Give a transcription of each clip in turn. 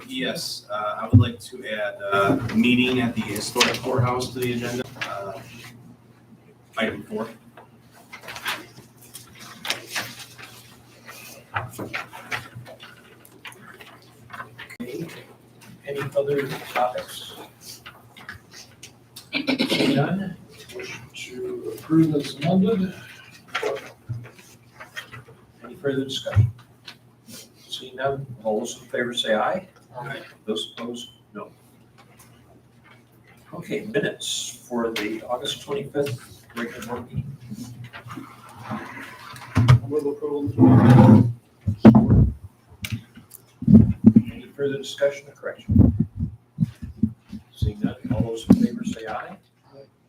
Yes, I would like to add a meeting at the historic courthouse to the agenda. Item 4. Okay. Any other topics? Seeing none, motion to approve as amended. Any further discussion? Seeing none, all those in favor say aye. Aye. Those opposed, no. Okay, minutes for the August 25th regular board meeting. Any further discussion or correction? Seeing none, all those in favor say aye.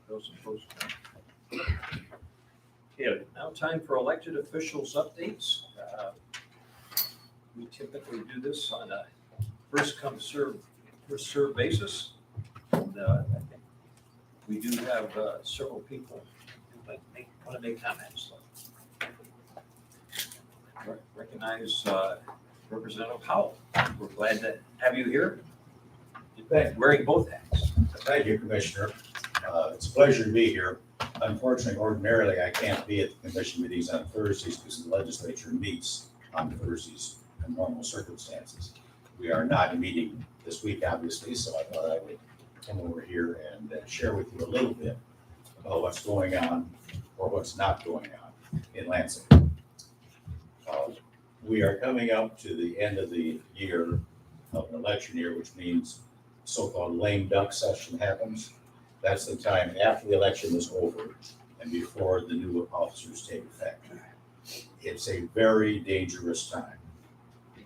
Those opposed, no. Okay, now time for elected officials updates. We typically do this on a first come first served basis. And I think we do have several people who want to make comments. Recognize Representative Howell. We're glad to have you here. Wearing both hats. Thank you, Commissioner. It's a pleasure to be here. Unfortunately, ordinarily, I can't be at the commission meetings on Thursdays because the legislature meets on Thursdays in normal circumstances. We are not meeting this week, obviously, so I thought I would come over here and share with you a little bit about what's going on or what's not going on in Lansing. We are coming up to the end of the year of an election year, which means so-called lame duck session happens. That's the time after the election is over and before the new officers take effect. It's a very dangerous time.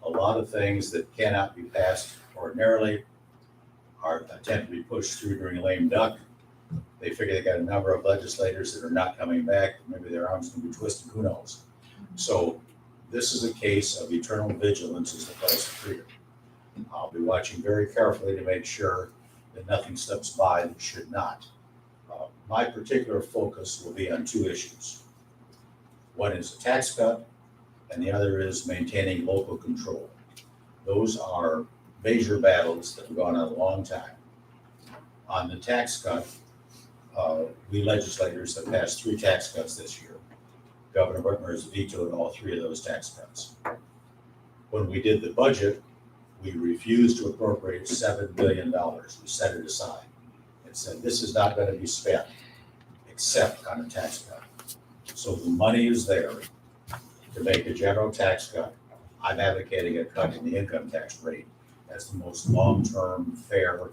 A lot of things that cannot be passed ordinarily are attempted to be pushed through during lame duck. They figure they got a number of legislators that are not coming back. Maybe their arms can be twisted, who knows? So this is a case of eternal vigilance as the price of freedom. I'll be watching very carefully to make sure that nothing slips by that should not. My particular focus will be on 2 issues. One is a tax cut, and the other is maintaining local control. Those are major battles that have gone on a long time. On the tax cut, we legislators have passed 3 tax cuts this year. Governor Whitmer has vetoed all 3 of those tax cuts. When we did the budget, we refused to appropriate $7 billion. We set it aside and said, this is not going to be spent except on a tax cut. So the money is there to make a general tax cut. I'm advocating a cut in the income tax rate as the most long-term fair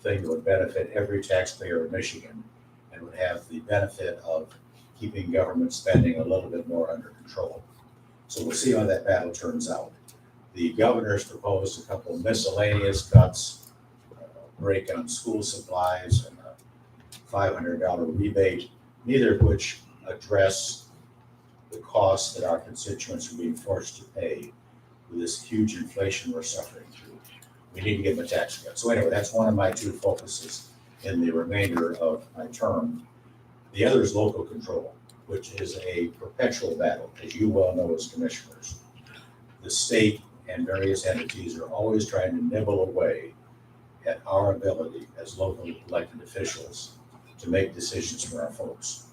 thing that would benefit every taxpayer in Michigan and would have the benefit of keeping government spending a little bit more under control. So we'll see how that battle turns out. The governor's proposed a couple of miscellaneous cuts, a break on school supplies and a $500 rebate, neither of which address the costs that our constituents are being forced to pay with this huge inflation we're suffering through. We need to give them a tax cut. So anyway, that's one of my 2 focuses in the remainder of my term. The other is local control, which is a perpetual battle, as you well know as commissioners. The state and various entities are always trying to nibble away at our ability as local elected officials to make decisions for our folks.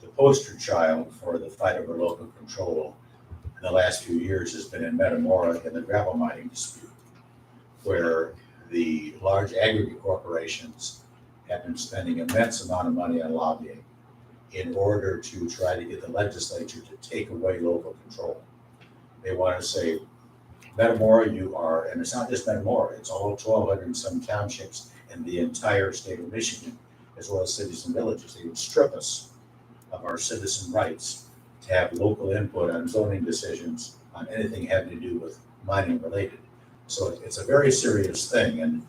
The poster child for the fight over local control in the last few years has been in Metamora in the gravel mining dispute, where the large aggregate corporations have been spending immense amount of money on lobbying in order to try to get the legislature to take away local control. They want to say, Metamora, you are, and it's not just Metamora, it's all 1,200 and some townships in the entire state of Michigan, as well as cities and villages. They would strip us of our citizen rights to have local input on zoning decisions on anything having to do with mining related. So it's a very serious thing, and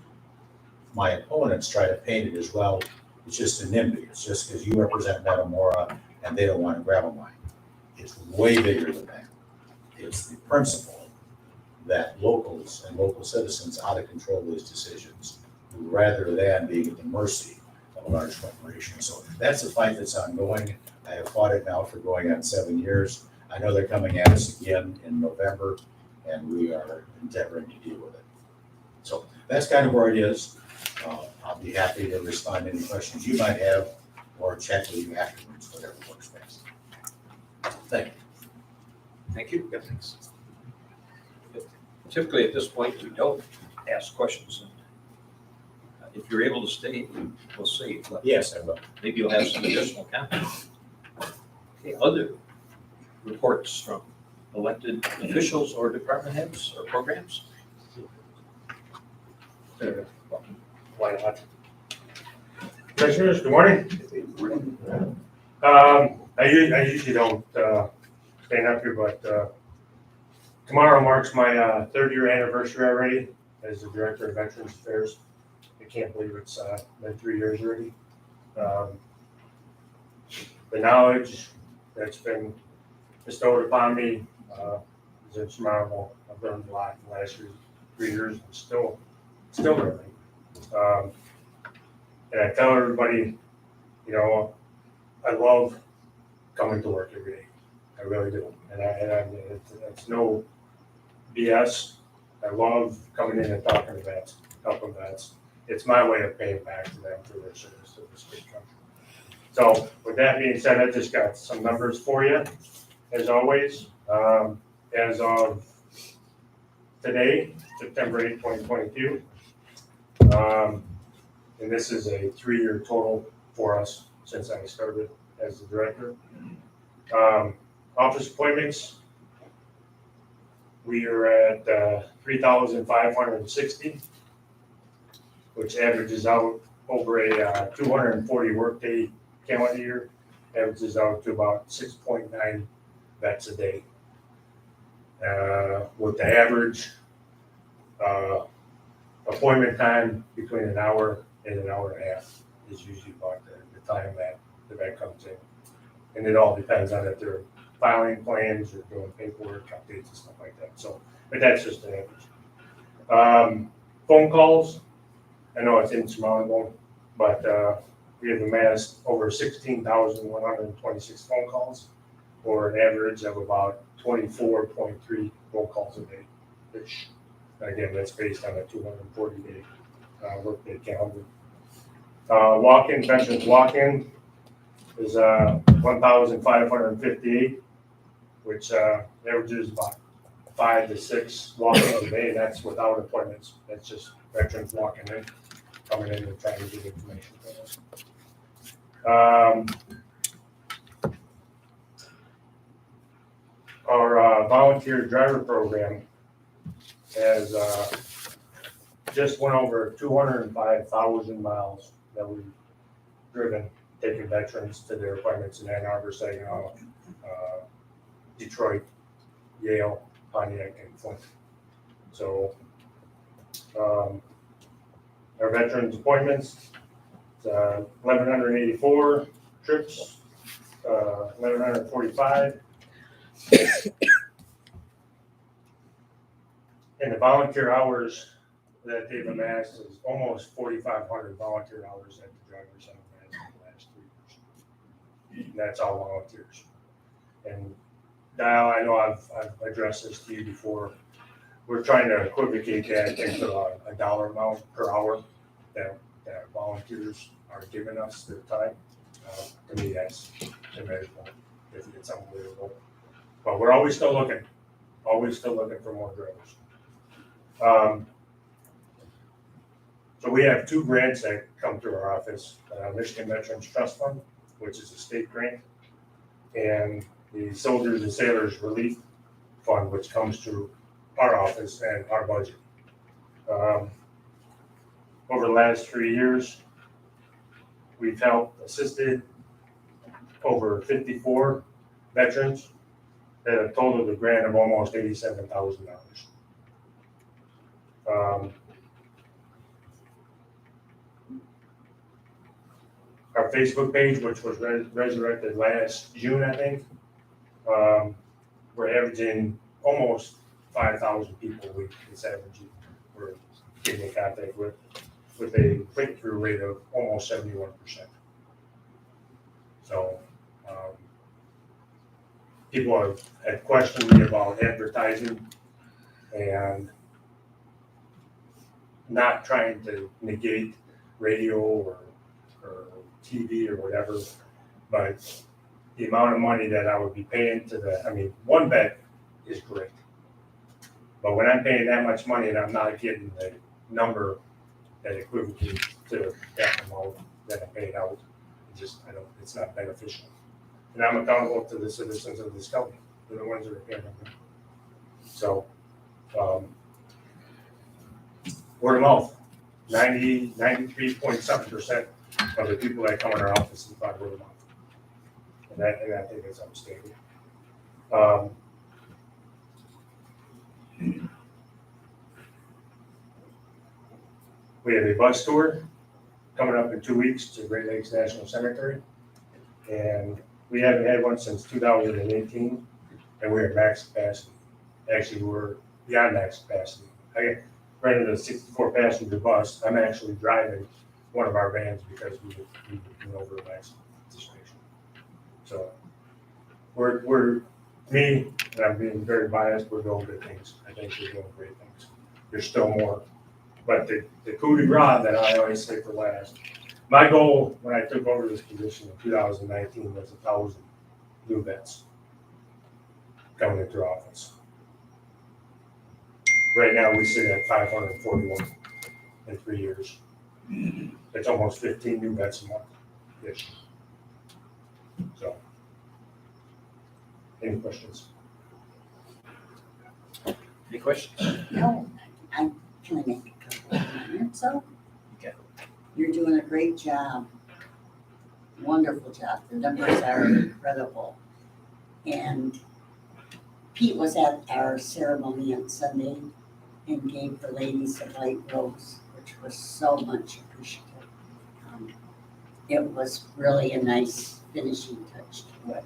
my opponents try to paint it as, well, it's just a NIMBY. It's just because you represent Metamora and they don't want to gravel mine. It's way bigger than that. It's the principle that locals and local citizens ought to control these decisions rather than being at the mercy of a large corporation. So that's a fight that's ongoing. I have fought it now for going on 7 years. I know they're coming at us again in November, and we are endeavoring to deal with it. that's kind of where it is. I'll be happy to respond to any questions you might have or chat with you afterwards, whatever works best. Thank you. Thank you. Thanks. Typically, at this point, we don't ask questions. If you're able to stay, we'll see. But Yes, I will. maybe you'll have some additional comments. Okay, other reports from elected officials or department heads or programs? Why not? Commissioners, good morning. I usually don't stand up here, but tomorrow marks my third year anniversary already as the Director of Veterans Affairs. I can't believe it's been 3 years already. The knowledge that's been bestowed upon me is insurmountable. I've learned a lot in the last 3 years and still learning. And I tell everybody, you know, I love coming to work every day. I really do. And it's no BS. I love coming in and talking to vets, helping vets. It's my way of paying back to them for their service to this great country. So with that being said, I just got some numbers for you, as always. As of today, September 8, 2022, and this is a 3-year total for us since I started as the director. Office appointments, we are at 3,560, which averages out over a 240 workday calendar year, averages out to about 6.9 vets a day. With the average appointment time between an hour and an hour and a half is usually about the time that the vet comes in. And it all depends on if they're filing plans or doing paperwork, updates and stuff like that. So, but that's just an average. Phone calls, I know it's insurmountable, but we have amassed over 16,126 phone calls, or an average of about 24.3 phone calls a day. Again, that's based on a 240-day workday calendar. Walk-in, veterans walk-in is 1,558, which averages about 5 to 6 walk-ins a day. That's without appointments. That's just veterans walking in, coming in and trying to get information from us. Our volunteer driver program has just went over 205,000 miles that we've driven, taking veterans to their appointments in Ann Arbor, Saginaw, Detroit, Yale, Pontiac, and Flint. So our veterans appointments, 1,184 trips, 1,145. And the volunteer hours that they've amassed is almost 4,500 volunteer hours that the drivers have amassed in the last 3 years. And that's all volunteers. And Dial, I know I've addressed this to you before. We're trying to equivocate that into a dollar amount per hour that volunteers are giving us their time. To me, that's immeasurable. It's unbelievable. But we're always still looking for more drivers. So we have 2 grants that come through our office, Michigan Veterans Trust Fund, which is a state grant, and the Soldiers and Sailors Relief Fund, which comes through our office and our budget. Over the last 3 years, we've helped, assisted over 54 veterans that have totaled a grant of almost $87,000. Our Facebook page, which was resurrected last June, I think, we're averaging almost 5,000 people a week. It's averaging we're getting in contact with a click-through rate of almost 71%. So people have had questioned me about advertising, and not trying to negate radio or TV or whatever, but the amount of money that I would be paying to one bet is great. But when I'm paying that much money and I'm not getting the number that equivocates to that amount that I paid out, it's not beneficial. And I'm accountable to the citizens of this county. They're the ones that are paying me. So, word of mouth, 93.7% of the people that come in our office is by word of mouth. And I think it's outstanding. We have a bus tour coming up in 2 weeks to Great Lakes National Cemetery. And we haven't had one since 2018, and we're at max capacity. Actually, we're beyond max capacity. I rented a 64 passenger bus. I'm actually driving one of our vans because we went over max participation. So me, and I'm being very biased, we're doing good things. I think we're doing great things. There's still more. But the coup de grace that I always say for last, my goal when I took over this position in 2019 was 1,000 new vets coming into office. Right now we sit at 541 in 3 years. It's almost 15 new vets a month-ish. So, any questions? Any questions? No, can I make a couple of comments? So, Okay. you're doing a great job. Wonderful job. The numbers are incredible. And Pete was at our ceremony on Sunday and gave the ladies a white rose, which was so much appreciated. It was really a nice finishing touch to it.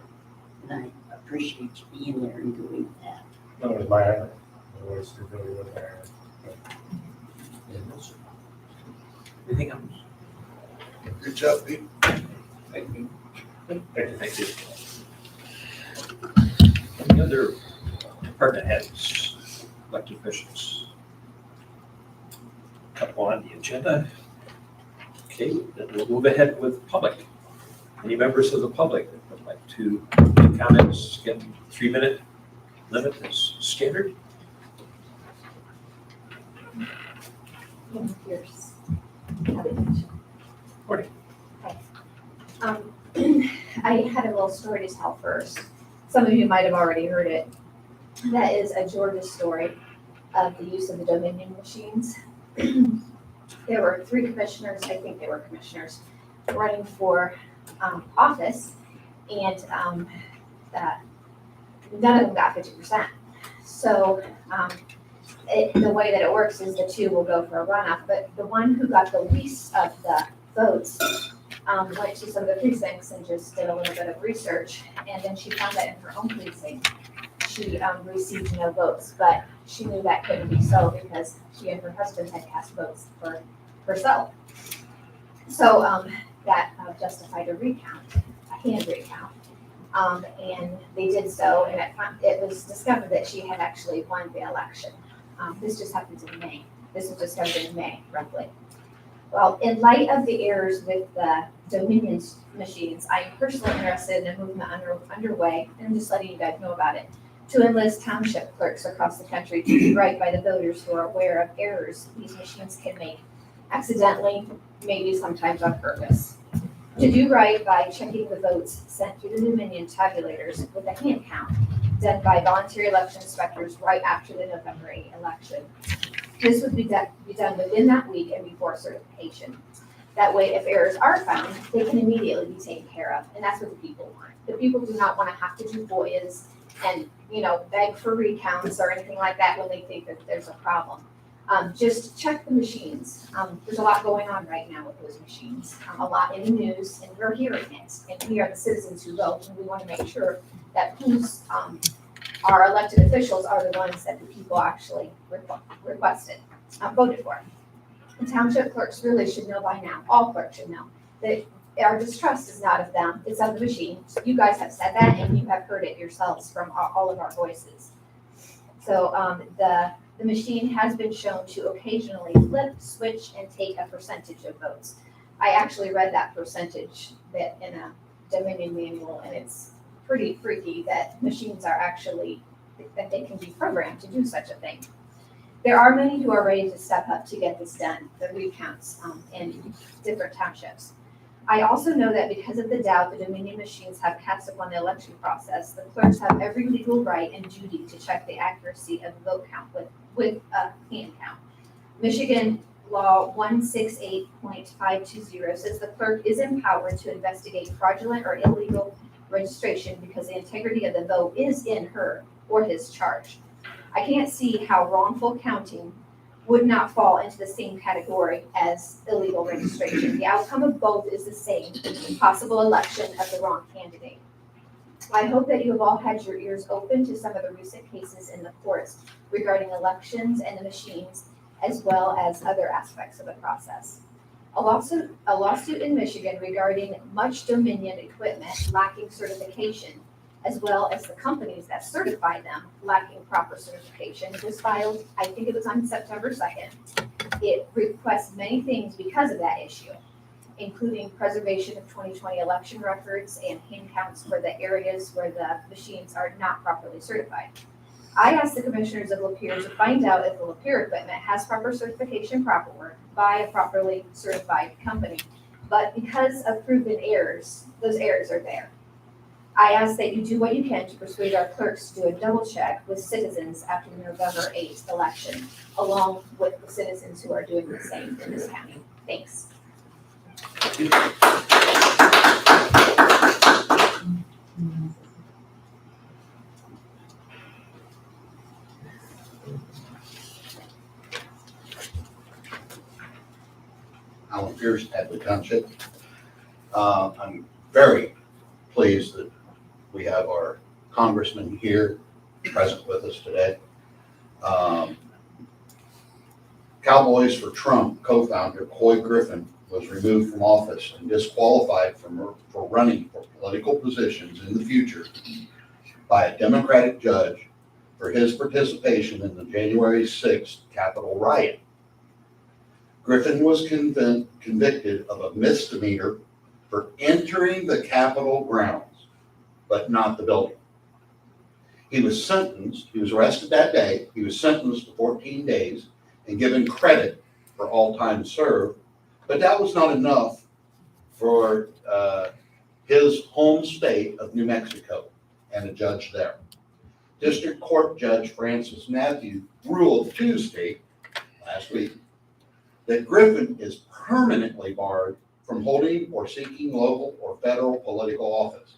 And I appreciate you being there and doing that. No, it was my honor. It really was my honor. Anything else? Good job, Pete. Thank you. Thank you. Thank you. Any other department heads, elected officials? Couple on the agenda. Okay, then we'll move ahead with public. Any members of the public that would like to make comments? Again, 3-minute limit is standard. Here's Morning. I had a little story to tell first. Some of you might have already heard it. That is a Georgia story of the use of the Dominion machines. There were 3 commissioners, I think they were commissioners, running for office, and that none of them got 50%. So the way that it works is the 2 will go for a runoff, but the one who got the least of the votes went to some of the precincts and just did a little bit of research, and then she found that in her own precinct, she received no votes, but she knew that couldn't be so because she and her husband had cast votes for herself. So that justified a recount, a hand recount. And they did so, and it was discovered that she had actually won the election. This just happened in May. This was discovered in May, roughly. Well, in light of the errors with the Dominion machines, I'm personally interested in a movement underway, and I'm just letting you guys know about it, to enlist township clerks across the country to do right by the voters who are aware of errors these machines can make, accidentally, maybe sometimes on purpose. To do right by checking the votes sent through the Dominion tabulators with a hand count done by voluntary election inspectors right after the November 8 election. This would be done within that week and before certification. That way, if errors are found, they can immediately be taken care of, and that's what the people want. The people do not want to have to do FOIAs and, beg for recounts or anything like that when they think that there's a problem. Just check the machines. There's a lot going on right now with those machines, a lot in the news, and we're hearing it. And we are the citizens who vote, and we want to make sure that our elected officials are the ones that the people actually requested, voted for. The township clerks really should know by now, all clerks should know, that our distrust is not of them, it's of the machines. You guys have said that, and you have heard it yourselves from all of our voices. So the The machine has been shown to occasionally flip, switch, and take a percentage of votes. I actually read that percentage bit in a Dominion manual, and it's pretty freaky that machines are actually, that they can be programmed to do such a thing. There are many who are ready to step up to get this done, the recounts in different townships. I also know that because of the doubt the Dominion machines have cast upon the election process, the clerks have every legal right and duty to check the accuracy of the vote count with a hand count. Michigan Law 168.520 says the clerk is empowered to investigate fraudulent or illegal registration because the integrity of the vote is in her or his charge. I can't see how wrongful counting would not fall into the same category as illegal registration. The outcome of both is the same, possible election of the wrong candidate. I hope that you have all had your ears open to some of the recent cases in the courts regarding elections and the machines, as well as other aspects of the process. A lawsuit in Michigan regarding much Dominion equipment lacking certification, as well as the companies that certify them lacking proper certification, was filed, I think it was on September 2nd. It requests many things because of that issue, including preservation of 2020 election records and hand counts for the areas where the machines are not properly certified. I asked the commissioners of Lapeer to find out if the Lapeer equipment has proper certification paperwork by a properly certified company, but because of proven errors, those errors are there. I ask that you do what you can to persuade our clerks to do a double check with citizens after the November 8th election, along with the citizens who are doing the same in this county. Thanks. Alan Pierce, Hadley Township. I'm very pleased that we have our congressman here present with us today. Cowboys for Trump co-founder Coy Griffin was removed from office and disqualified for running for political positions in the future by a Democratic judge for his participation in the January 6th Capitol riot. Griffin was convicted of a misdemeanor for entering the Capitol grounds, but not the building. He was arrested that day. He was sentenced to 14 days and given credit for all time served, but that was not enough for his home state of New Mexico and a judge there. District Court Judge Francis Matthew ruled Tuesday, last week, that Griffin is permanently barred from holding or seeking local or federal political office.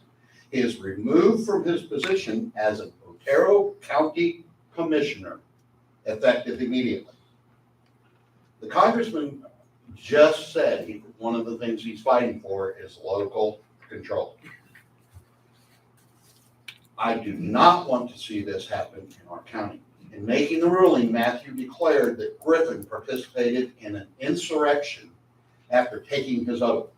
He is removed from his position as an Otero County Commissioner, effective immediately. The congressman just said one of the things he's fighting for is local control. I do not want to see this happen in our county. In making the ruling, Matthew declared that Griffin participated in an insurrection after taking his oath.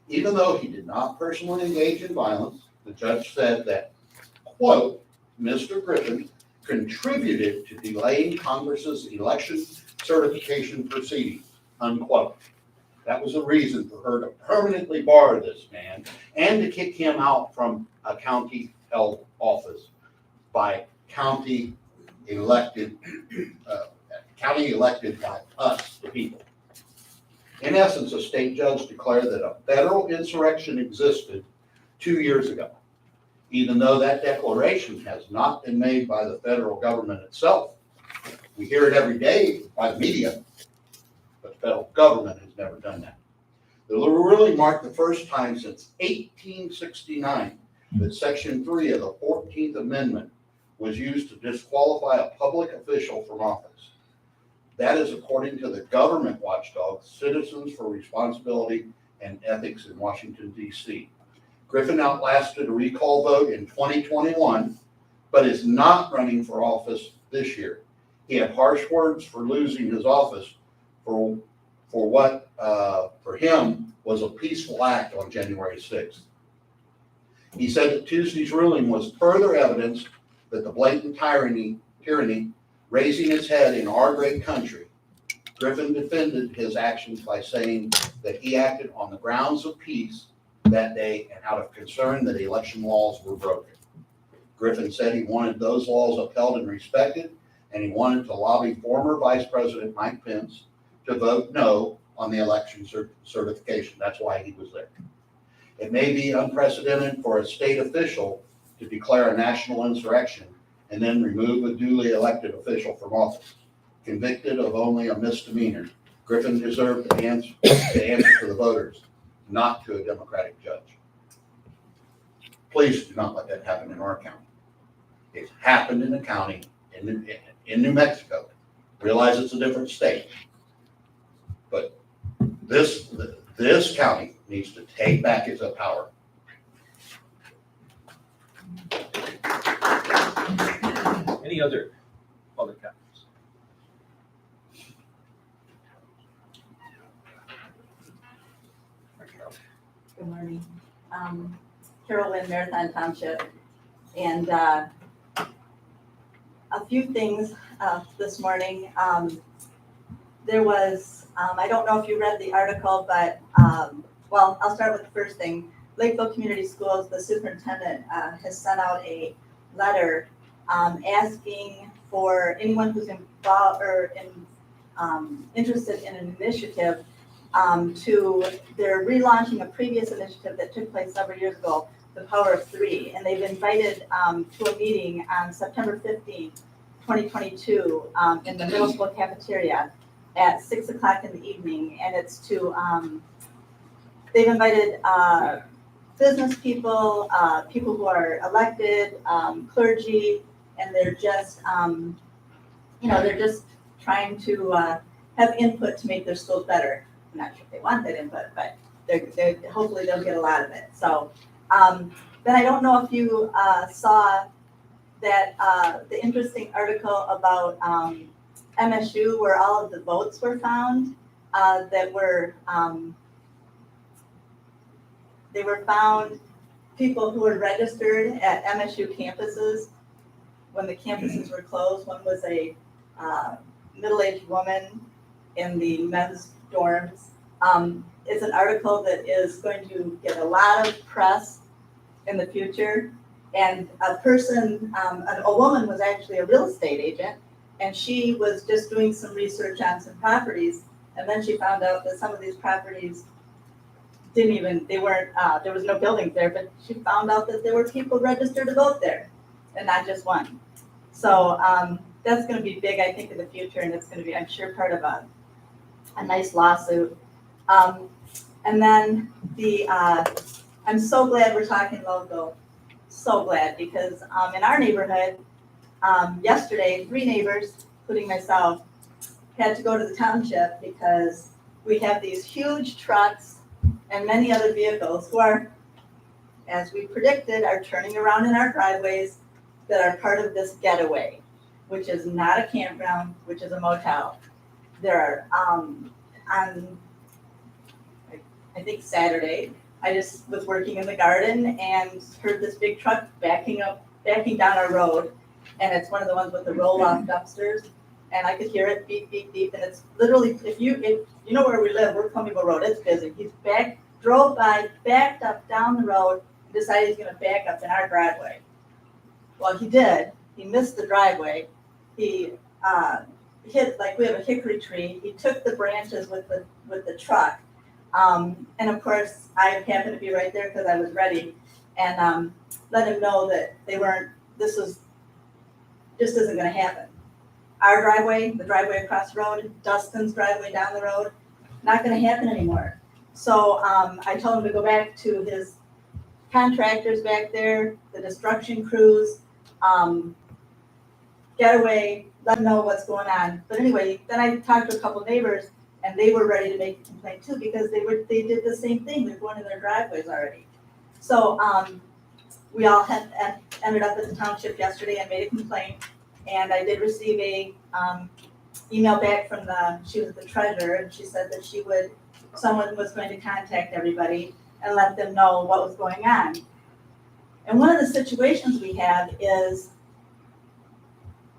Even though he did not personally engage in violence, the judge said that, quote, Mr. Griffin contributed to delaying Congress's election certification proceedings, unquote. That was a reason for her to permanently bar this man and to kick him out from a county held office by county elected by us, the people. In essence, a state judge declared that a federal insurrection existed 2 years ago, even though that declaration has not been made by the federal government itself. We hear it every day by the media, but the federal government has never done that. The ruling marked the first time since 1869 that Section 3 of the 14th Amendment was used to disqualify a public official from office. That is according to the government watchdog, Citizens for Responsibility and Ethics in Washington, D.C. Griffin outlasted a recall vote in 2021, but is not running for office this year. He had harsh words for losing his office for what for him was a peaceful act on January 6th. He said that Tuesday's ruling was further evidence that the blatant tyranny Raising his head in our great country, Griffin defended his actions by saying that he acted on the grounds of peace that day and out of concern that election laws were broken. Griffin said he wanted those laws upheld and respected, and he wanted to lobby former Vice President Mike Pence to vote no on the election certification. That's why he was there. It may be unprecedented for a state official to declare a national insurrection and then remove a duly elected official from office. Convicted of only a misdemeanor, Griffin deserved to answer to the voters, not to a Democratic judge. Please do not let that happen in our county. It happened in the county in New Mexico. Realize it's a different state. But this county needs to take back its power. Any other public comments? Good morning. Carol Lynn, Marathon Township. And a few things this morning. There was, I don't know if you read the article, but, well, I'll start with the first thing. Lakeville Community Schools, the superintendent has sent out a letter asking for anyone who's involved or interested in an initiative they're relaunching a previous initiative that took place several years ago, the Power of Three, and they've invited to a meeting on September 15th, 2022, in the middle school cafeteria at 6 o'clock in the evening, and it's to, they've invited business people, people who are elected, clergy, and they're just, they're just trying to have input to make their schools better. I'm not sure if they want that input, but they're hopefully they'll get a lot of it. So then I don't know if you saw that the interesting article about MSU where all of the votes were found that were they were found people who were registered at MSU campuses when the campuses were closed. One was a middle-aged woman in the men's dorms. It's an article that is going to get a lot of press in the future. And a person, a woman was actually a real estate agent, and she was just doing some research on some properties. And then she found out that some of these properties there was no buildings there, but she found out that there were people registered to vote there and not just one. So that's going to be big, I think, in the future, and it's going to be, I'm sure, part of a nice lawsuit. And then I'm so glad we're talking local. So glad, because in our neighborhood, yesterday, 3 neighbors, including myself, had to go to the township because we have these huge trucks and many other vehicles who are, as we predicted, are turning around in our driveways that are part of this getaway, which is not a campground, which is a motel. There are, on, I think Saturday, I just was working in the garden and heard this big truck backing down our road. And it's one of the ones with the roll-off dumpsters. And I could hear it beep, beep, beep. And it's literally, if you know where we live, we're Cummingville Road, it's busy. He's drove by, backed up down the road, and decided he's gonna back up in our driveway. Well, he did. He missed the driveway. He hit, like we have a hickory tree. He took the branches with the truck. And of course, I happened to be right there because I was ready, and let him know that this just isn't gonna happen. Our driveway, the driveway across the road, Dustin's driveway down the road, not gonna happen anymore. So I told him to go back to his contractors back there, the destruction crews, get away, let them know what's going on. But anyway, then I talked to a couple neighbors, and they were ready to make a complaint too, because they did the same thing. They're going in their driveways already. So we all ended up at the township yesterday and made a complaint. And I did receive a email back from she was the treasurer, and she said that someone was going to contact everybody and let them know what was going on. And one of the situations we have is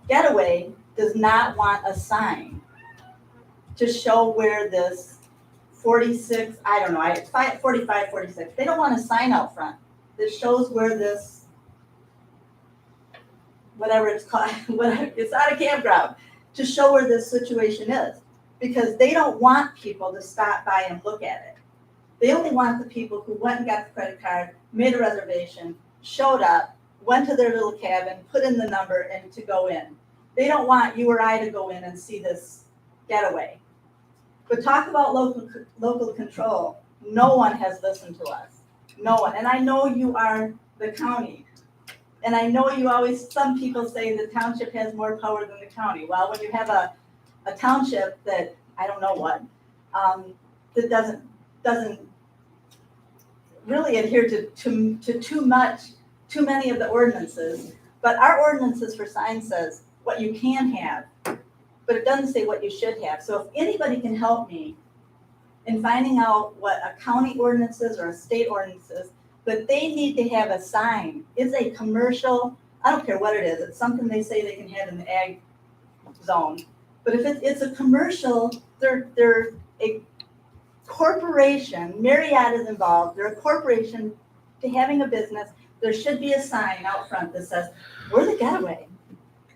Getaway does not want a sign to show where this 46, I don't know, it's 45, 46. They don't want a sign out front that shows where this, whatever it's called, it's not a campground, to show where this situation is. Because they don't want people to stop by and look at it. They only want the people who went and got the credit card, made a reservation, showed up, went to their little cabin, put in the number, and to go in. They don't want you or I to go in and see this getaway. But talk about local control. No one has listened to us. No one. And I know you are the county. And I know you always, some people say the township has more power than the county. Well, when you have a township that, I don't know what, that doesn't really adhere to too many of the ordinances. But our ordinances for signs says what you can have, but it doesn't say what you should have. So if anybody can help me in finding out what a county ordinance is or a state ordinance is, but they need to have a sign. It's a commercial, I don't care what it is, it's something they say they can have in the ag zone. But if it's a commercial, they're a corporation, Marriott is involved, they're a corporation to having a business, there should be a sign out front that says, we're the getaway.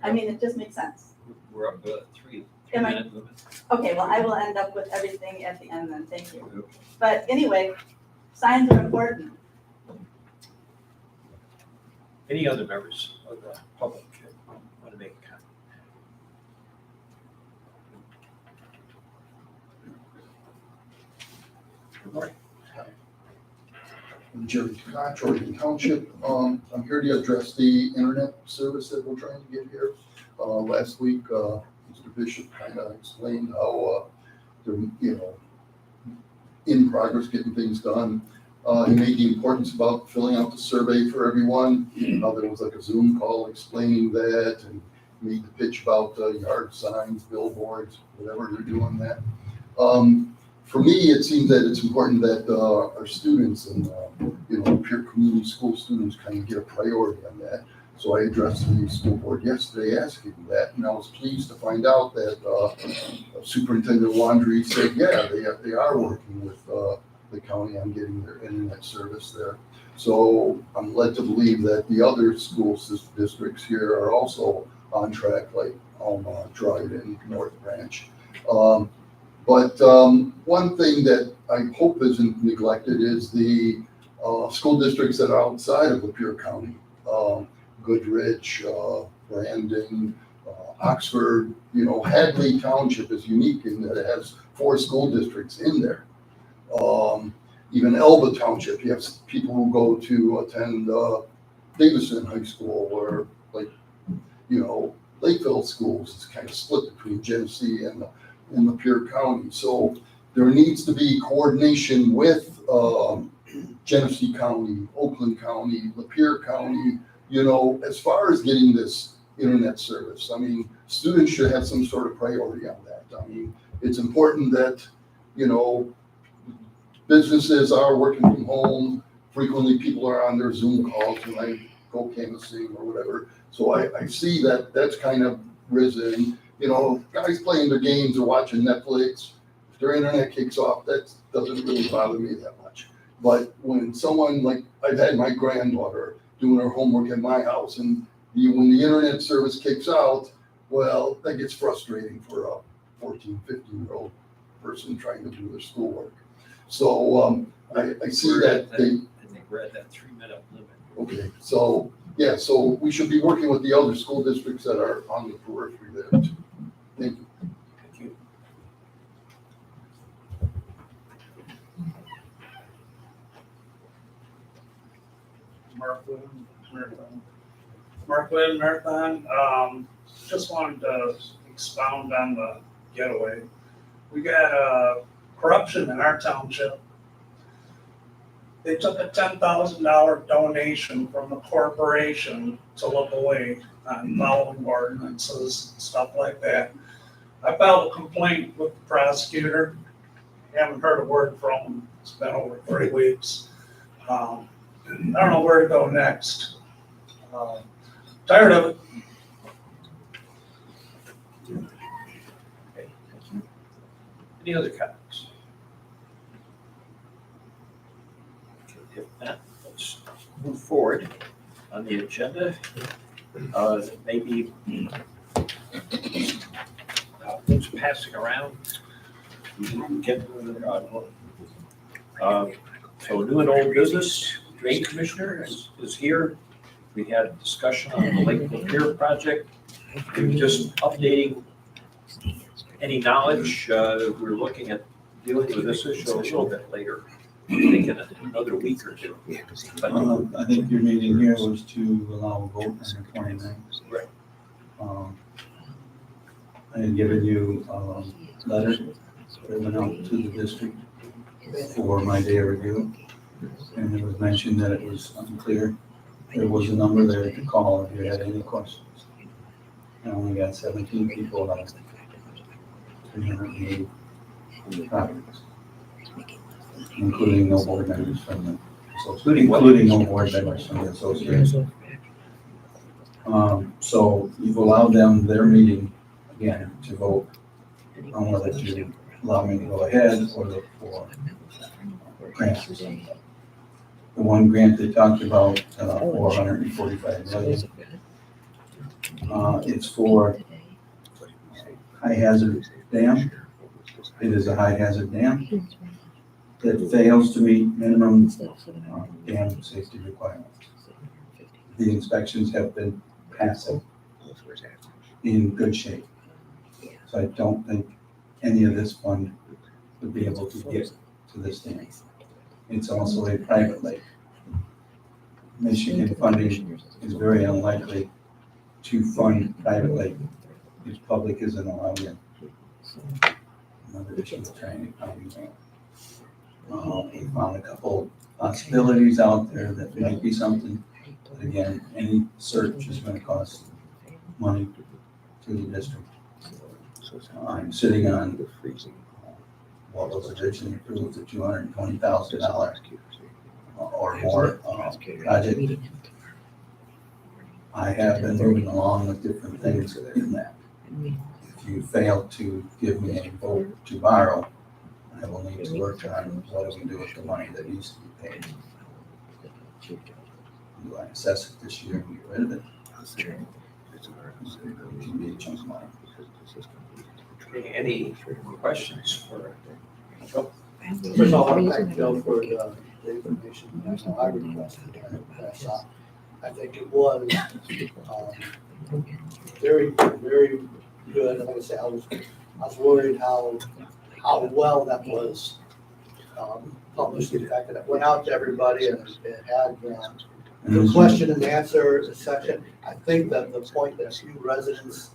I mean, it just makes sense. We're up to three Am I- minute limit. Okay, well, I will end up with everything at the end then, thank you. But anyway, signs are important. Any other members of the public want to make a comment? Good morning. I'm Jerry Troy Township. I'm here to address the internet service that we're trying to get here. Last week, Mr. Bishop kind of explained how they're, in progress getting things done. He made the importance about filling out the survey for everyone. There was like a Zoom call explaining that, and made the pitch about yard signs, billboards, whatever they're doing that. For me, it seems that it's important that our students and peer community school students kind of get a priority on that. So I addressed the school board yesterday asking that, and I was pleased to find out that Superintendent Wandry said, yeah, they are working with the county on getting their internet service there. So I'm led to believe that the other school districts here are also on track, like Alma, Dryden, North Branch. But one thing that I hope isn't neglected is the school districts that are outside of Lapeer County. Goodrich, Brandon, Oxford, Hadley Township is unique in that it has 4 school districts in there. Even Elba Township, you have people who go to attend Davison High School, or Lakeville schools is kind of split between Genesee and Lapeer County. So there needs to be coordination with Genesee County, Oakland County, Lapeer County, as far as getting this internet service. I mean, students should have some sort of priority on that. I mean, it's important that, businesses are working from home. Frequently people are on their Zoom calls when I go canvassing or whatever. So I see that that's kind of risen. Guys playing their games or watching Netflix, if their internet kicks off, that doesn't really bother me that much. But when someone, like I've had my granddaughter doing her homework at my house, and when the internet service kicks out, well, that gets frustrating for a 14, 15-year-old person trying to do their schoolwork. So I see that they. I think we're at that 3-minute limit. Okay, so we should be working with the other school districts that are on the periphery there too. Thank you. Thank you. Mark Lynn, Marathon. Just wanted to expound on the getaway. We got corruption in our township. They took a $10,000 donation from the corporation to look away on following ordinances and stuff like that. I filed a complaint with the prosecutor. Haven't heard a word from him. It's been over 3 weeks. I don't know where to go next. Tired of it. Any other comments? If not, let's move forward on the agenda. Maybe things passing around. We can get, so new and old business, drain commissioner is here. We had a discussion on the Lake Lapeer project. We're just updating any knowledge. We're looking at dealing with this issue a little bit later. I think in another week or two. But I think your meeting here was to allow a vote on the 29th. Right. I had given you a letter that went out to the district for my day of review. And it was mentioned that it was unclear. There was a number there to call if you had any questions. I only got 17 people out of 380 properties, including no board members from the association, including no board members from the association. So you've allowed them their meeting again to vote on whether to allow me to go ahead or look for grants. The one grant they talked about, 445 million. It's for high hazard dam. It is a high hazard dam that fails to meet minimum dam safety requirements. The inspections have been passing in good shape. So I don't think any of this fund would be able to get to this dam. It's also a private lake. Michigan funding is very unlikely to fund private lake if public isn't allowed in. Another issue of trying to find. We found a couple possibilities out there that might be something, but again, any search is going to cost money to the district. I'm sitting on what was originally approved at $220,000 or more project. I have been moving along with different things in that. If you fail to give me a vote to borrow, I will need to work on what do we do with the money that needs to be paid. Do I assess it this year and get rid of it? It can be a chunk of money. any questions for Joe? First of all, I want to thank Joe for the information that I requested. I think it was very, very good. And like I said, I was worried how well that was published. The fact that it went out to everybody and it had the question and answer section. I think that the point that a few residents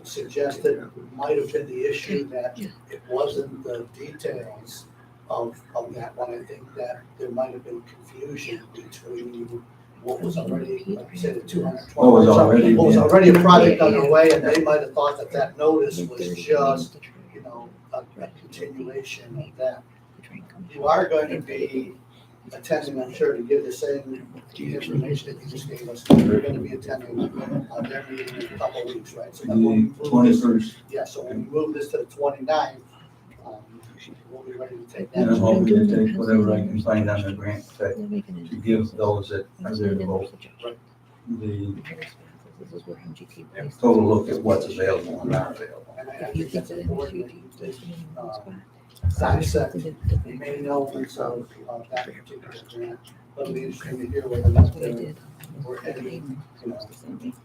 suggested might have been the issue that it wasn't the details of that one. I think that there might have been confusion between what was already, like you said, the 212. What was already a project underway, and they might have thought that that notice was just, a continuation of that. You are going to be attending, I'm sure, to give the same information that you just gave us. We're going to be attending their meeting in a couple of weeks, right? So when we move this, 21st. yeah, so when we move this to the 29th, we'll be ready to take that. And I'm hoping to take whatever I can find on the grant to give those that are there to vote. The total look at what's available and not available. And I think that's important. Dissect the main elements of that particular grant. But it'll be interesting to hear whether or not there were any,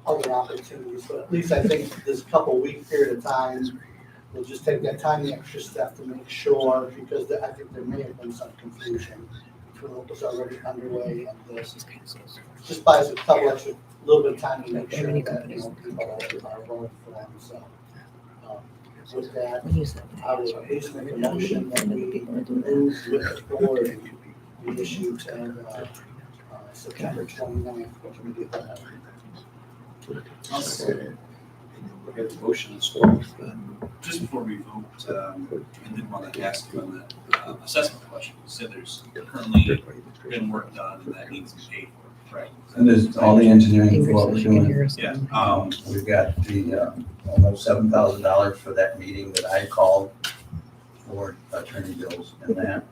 other opportunities. But at least I think this couple week period of time, we'll just take that tiny extra step to make sure, because I think there may have been some confusion between what was already underway and this. Just buys a couple extra, little bit of time to make sure that, people are voting for them. So with that, I will at least make a motion that we move with the board the issue to September 29th, which we get that. We have the motion and support. Just before we vote, I did want to ask you on the assessment question. You said there's currently been work done and that needs to be paid for, right? And there's all the engineering for what we're doing. Yeah. We've got the almost $7,000 for that meeting that I called board attorney bills and that,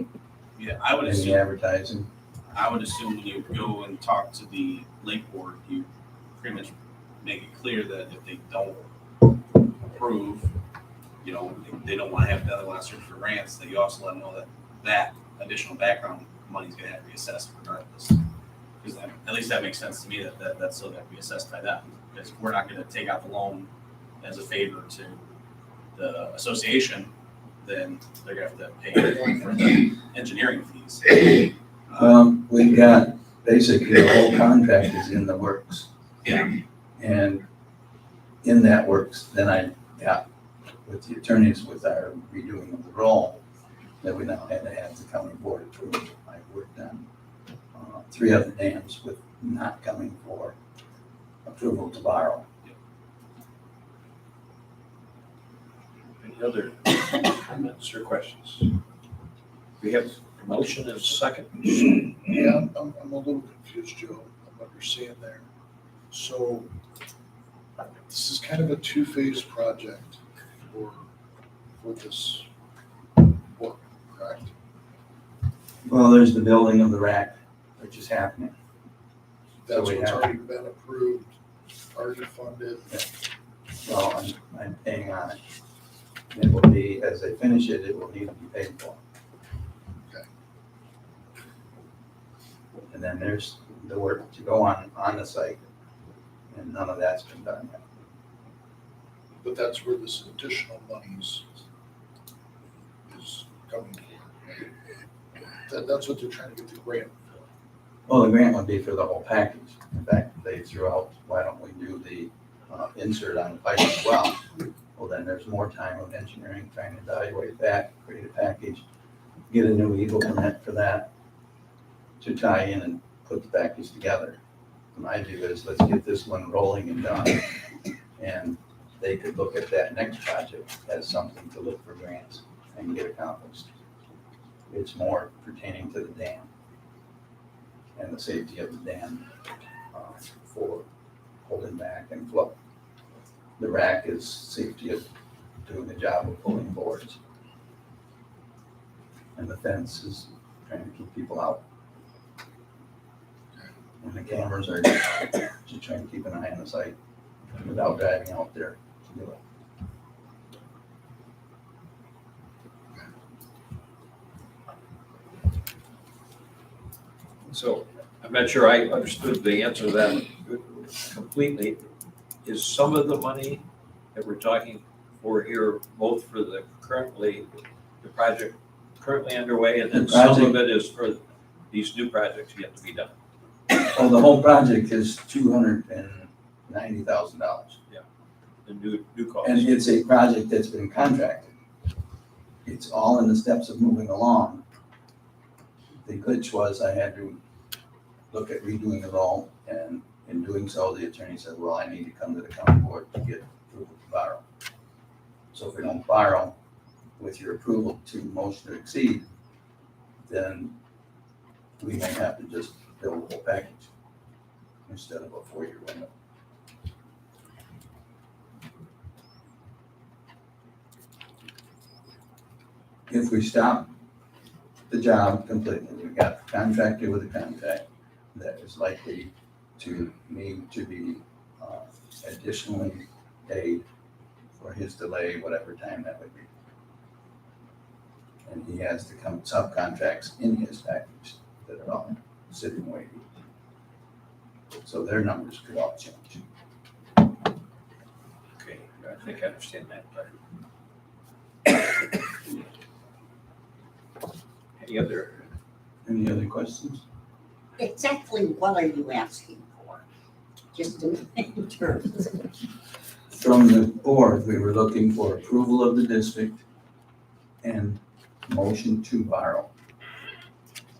Yeah, I would and the assume, advertising. I would assume when you go and talk to the lake board, you pretty much make it clear that if they don't approve, you know, they don't want to have, they want to search for grants, that you also let them know that that additional background money's gonna have to be assessed regardless. Because at least that makes sense to me, that's still got to be assessed by them, because we're not gonna take out the loan as a favor to the association, then they're gonna have to pay for the engineering fees. We've got, basically, the whole contract is in the works. Yeah. And in that works, then I got with the attorneys with our redoing of the roll, that we now had to have the county board approve. I worked on 3 other dams with not coming for approval to borrow. Any other comments or questions? We have a motion and a second. Yeah, I'm a little confused, Joe, on what you're saying there. So this is kind of a two-phase project for this work, correct? Well, there's the building of the rack, which is happening. That's we what's have- already been approved, already funded. Well, I'm paying on it. It will be, as they finish it, it will need to be paid for. Okay. And then there's the work to go on the site, and none of that's been done yet. But that's where this additional monies is coming from. Right? That's what they're trying to get the grant for. Well, the grant would be for the whole package. In fact, they threw out, why don't we do the insert on the pipe as well? Well, then there's more time of engineering, trying to evaluate that, create a package, get a new Eagle permit for that, to tie in and put the package together. My view is, let's get this one rolling and done, and they could look at that next project as something to look for grants and get accomplished. It's more pertaining to the dam and the safety of the dam for holding back and flow. The rack is safety of doing the job of pulling boards. And the fence is trying to keep people out. And the cameras are just trying to keep an eye on the site without driving out there to do it. So I'm not sure I understood the answer to that completely. Is some of the money that we're talking for here, both for the project currently underway, and then some of it is for these new projects yet to be done? Well, the whole project is $290,000. The new costs? And it's a project that's been contracted. It's all in the steps of moving along. The glitch was I had to look at redoing it all, and in doing so, the attorney said, well, I need to come to the county board to get approval to borrow. So if we don't borrow with your approval to motion to exceed, then we may have to just build the whole package instead of a 4-year window. If we stop the job completely, we got the contractor with a contract that is likely to need to be additionally paid for his delay, whatever time that would be. And he has to come subcontracts in his package that are all sitting waiting. So their numbers could all change. Okay, I think I understand that part. Any other questions? Exactly what are you asking for? Just in terms. From the board, we were looking for approval of the district and motion to borrow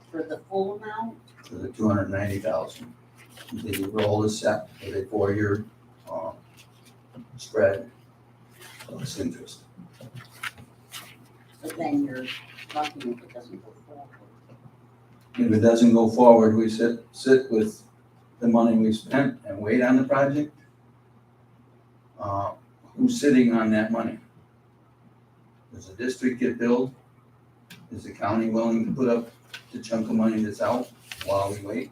For the full amount? for the 290,000. The roll is set with a 4-year spread plus interest. But then you're talking if it doesn't go forward. If it doesn't go forward, we sit with the money we spent and wait on the project. Who's sitting on that money? Does the district get billed Is the county willing to put up the chunk of money that's out while we wait?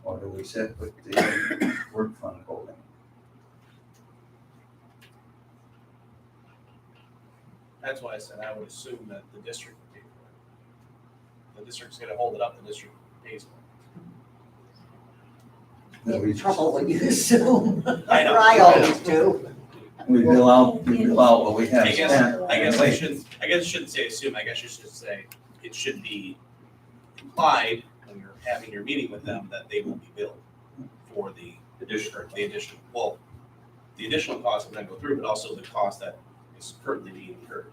Or do we sit with the work fund holding? That's why I said I would assume that the district would pay for it. The district's gonna hold it up, the district pays for That we In trouble when you assume. I know. I always do. bill out what we have I guess, spent. I shouldn't say assume, I guess you should say, it should be implied when you're having your meeting with them that they will be billed for the additional, the additional cost will then go through, but also the cost that is currently being incurred.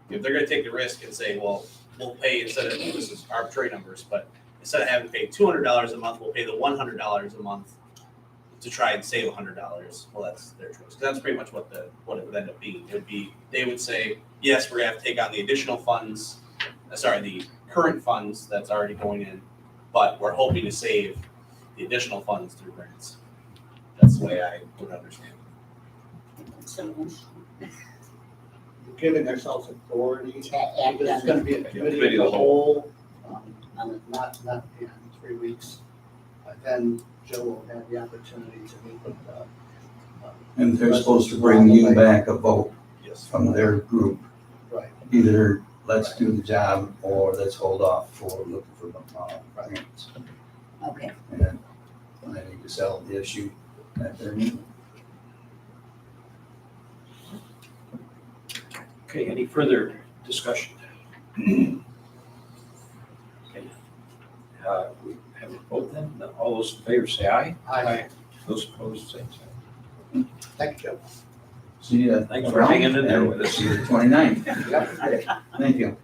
If they're gonna take the risk and say, well, we'll pay instead of, this is arbitrary numbers, but instead of having to pay $200 a month, we'll pay the $100 a month to try and save $100. Well, that's their choice. 'Cause that's pretty much what it would end up being. It would be, they would say, yes, we're gonna have to take on the additional funds, the current funds that's already going in, but we're hoping to save the additional funds through grants. That's the way I would understand it. So, Giving ourselves authority. to act There's on gonna be a committee of the whole, not in 3 weeks. Then Joe will have the opportunity to meet with, And they're supposed to bring you back a vote Yes. from their group. right. Either let's do the job or let's hold off for looking for grants. Okay, And then I need to settle the issue at their meeting. Okay, any further discussion? Okay. We have a vote then. All those in favor say aye. Aye. Those opposed, same sign. Thank you, Joe. See ya. Thanks for around, hanging in there and with us. See you the 29th. Yep. Thank you.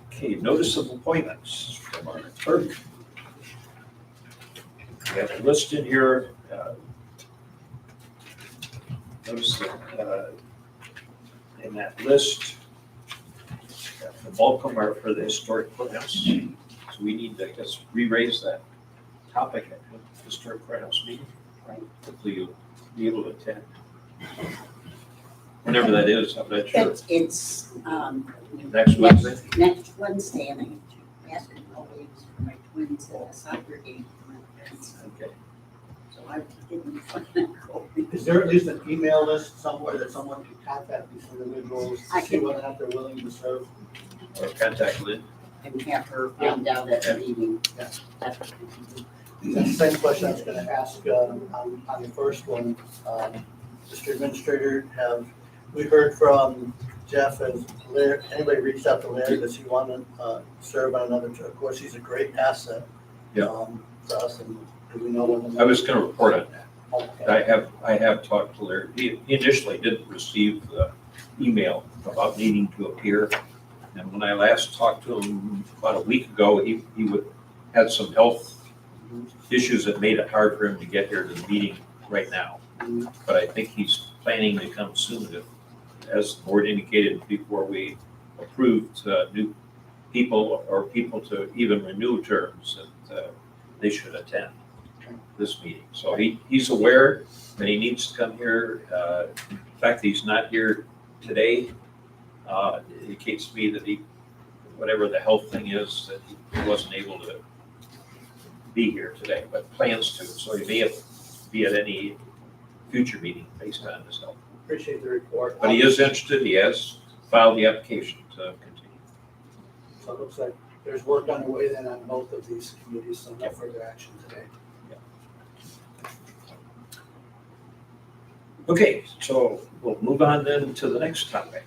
Okay, notice of appointments from our clerk. We have a list in here. Notice that in that list, the bulk of them are for the historic courthouse. So we need to, I guess, re-raise that topic at the historic courthouse meeting. Hopefully you'll be able to attend. Whenever that is, I'm not sure. it's, Next Wednesday? Next Wednesday, and I asked him always for my twins at a soccer game for my parents, Okay. so I didn't fucking go. Is there at least an email list somewhere that someone can contact these individuals I to see can- whether or not they're willing to serve? Or contact Lynn. And have her find out at the meeting. Yeah. That's what we can do. The same question I was gonna ask, on the first one, Mr. Administrator, we heard from Jeff, has Larry, anybody reached out to Larry, does he want to, serve on another, of course, he's a great asset. Yeah. To us, and do we know when? I was gonna report on that. Okay. I have talked to Larry. He initially didn't receive the email about needing to appear. And when I last talked to him about a week ago, he had some health issues that made it hard for him to get here to the meeting right now. But I think he's planning to come soon, as the board indicated before we approved new people or people to even renew terms, that they should attend this meeting. So he's aware that he needs to come here. In fact, he's not here today. Indicates to me that whatever the health thing is, that he wasn't able to be here today, but plans to. So he may be at any future meeting based on his health. Appreciate the report. But he is interested. He has filed the application to continue. So it looks like there's work underway then on both of these committees, so no further action today. Okay, so we'll move on then to the next topic.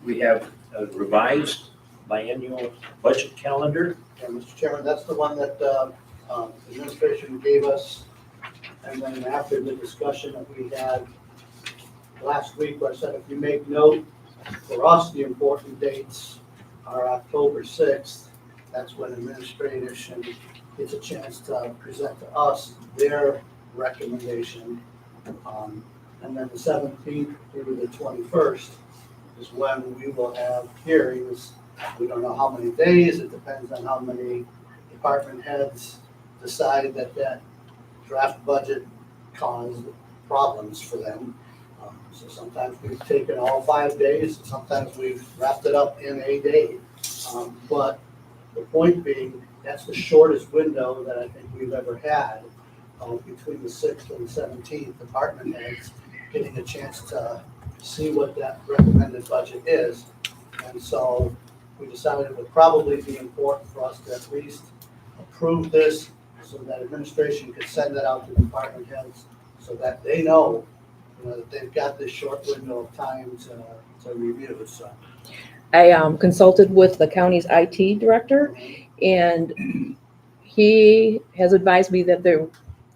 We have a revised biennial budget calendar. Yeah, Mr. Chairman, that's the one that the administration gave us. And then after the discussion that we had last week, where I said, if you make note, for us, the important dates are October 6th. That's when administration gets a chance to present to us their recommendation. And then the 17th through the 21st is when we will have hearings. We don't know how many days, it depends on how many department heads decide that draft budget caused problems for them. So sometimes we've taken all 5 days, sometimes we've wrapped it up in a day. But the point being, that's the shortest window that I think we've ever had, between the 6th and the 17th, department heads getting a chance to see what that recommended budget is. And so we decided it would probably be important for us to at least approve this so that administration could send that out to department heads so that they know, that they've got this short window of time to review, so. I consulted with the county's IT director, and he has advised me that the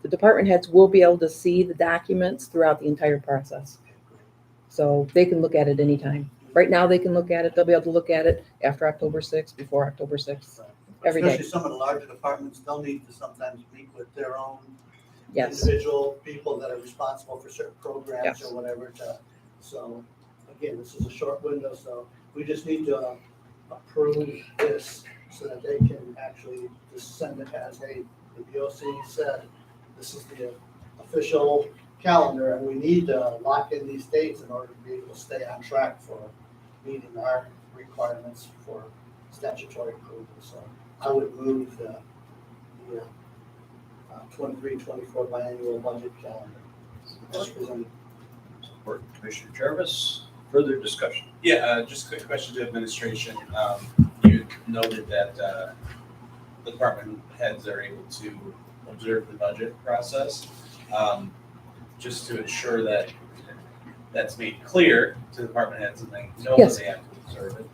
department heads will be able to see the documents throughout the entire process. So they can look at it anytime. Right now, they can look at it, they'll be able to look at it after October 6th, before October 6th, every day. Especially some of the larger departments, they'll need to sometimes meet with their own Yes, individual people that are responsible for certain programs Yes. or whatever so, again, this is a short window, so we just need to approve this so that they can actually just send it as, hey, the BOC said, this is the official calendar, and we need to lock in these dates in order to be able to stay on track for meeting our requirements for statutory approval. So I would move the 23-24 biannual budget calendar as presented. Support Commissioner Jarvis. Further discussion? Yeah, just a quick question to administration. You noted that the department heads are able to observe the budget process. Just to ensure that that's made clear to the department heads and they know that Yes. they have to observe it.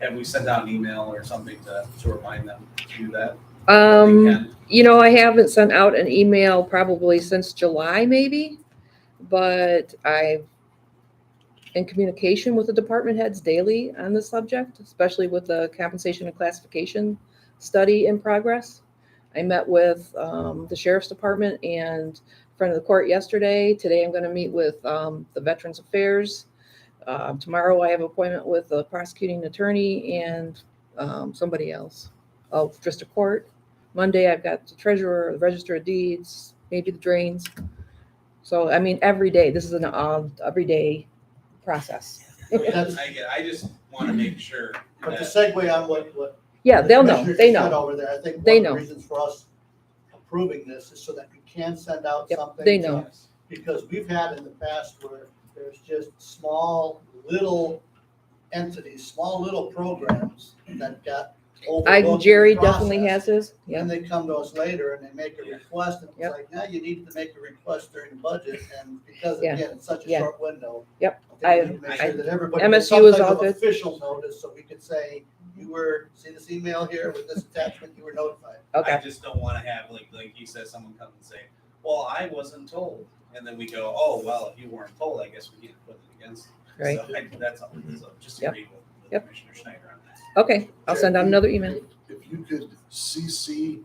Have we sent out an email or something to remind them to do that? They can. I haven't sent out an email probably since July, maybe, but I've in communication with the department heads daily on the subject, especially with the compensation and classification study in progress. I met with the sheriff's department and friend of the court yesterday. Today I'm going to meet with the Veterans Affairs. Tomorrow I have an appointment with the prosecuting attorney and somebody else. District Court. Monday I've got the treasurer, the register of deeds, maybe the drains. So I mean, every day. This is an everyday process. I just want to make sure But to that, segue on what Yeah, they'll know. Commissioner They just said know. over there, I think They one of know. the reasons for us approving this is so that we can send out Yep, something. they know. Because we've had in the past where there's just small, little entities, small, little programs that got overlooked. Jerry in the definitely process. has his. Yeah. And they come to us later and they make a request, and it's Yep. like, now you needed to make a request during the budget, and because Yeah. again, it's such a Yeah. short window. Yep. I think we need to make sure that everybody gets MSU some is type all of good. official notice, so we could say, see this email here with this attachment, you were notified. Okay. I just don't want to have like he says, someone come and say, well, I wasn't told. And then we go, oh, well, if you weren't told, I guess we can't put it against you. Right. So that's all. So just Yep. agree with Yep. Commissioner Schneider on that. Okay. I'll send out another email. If you could CC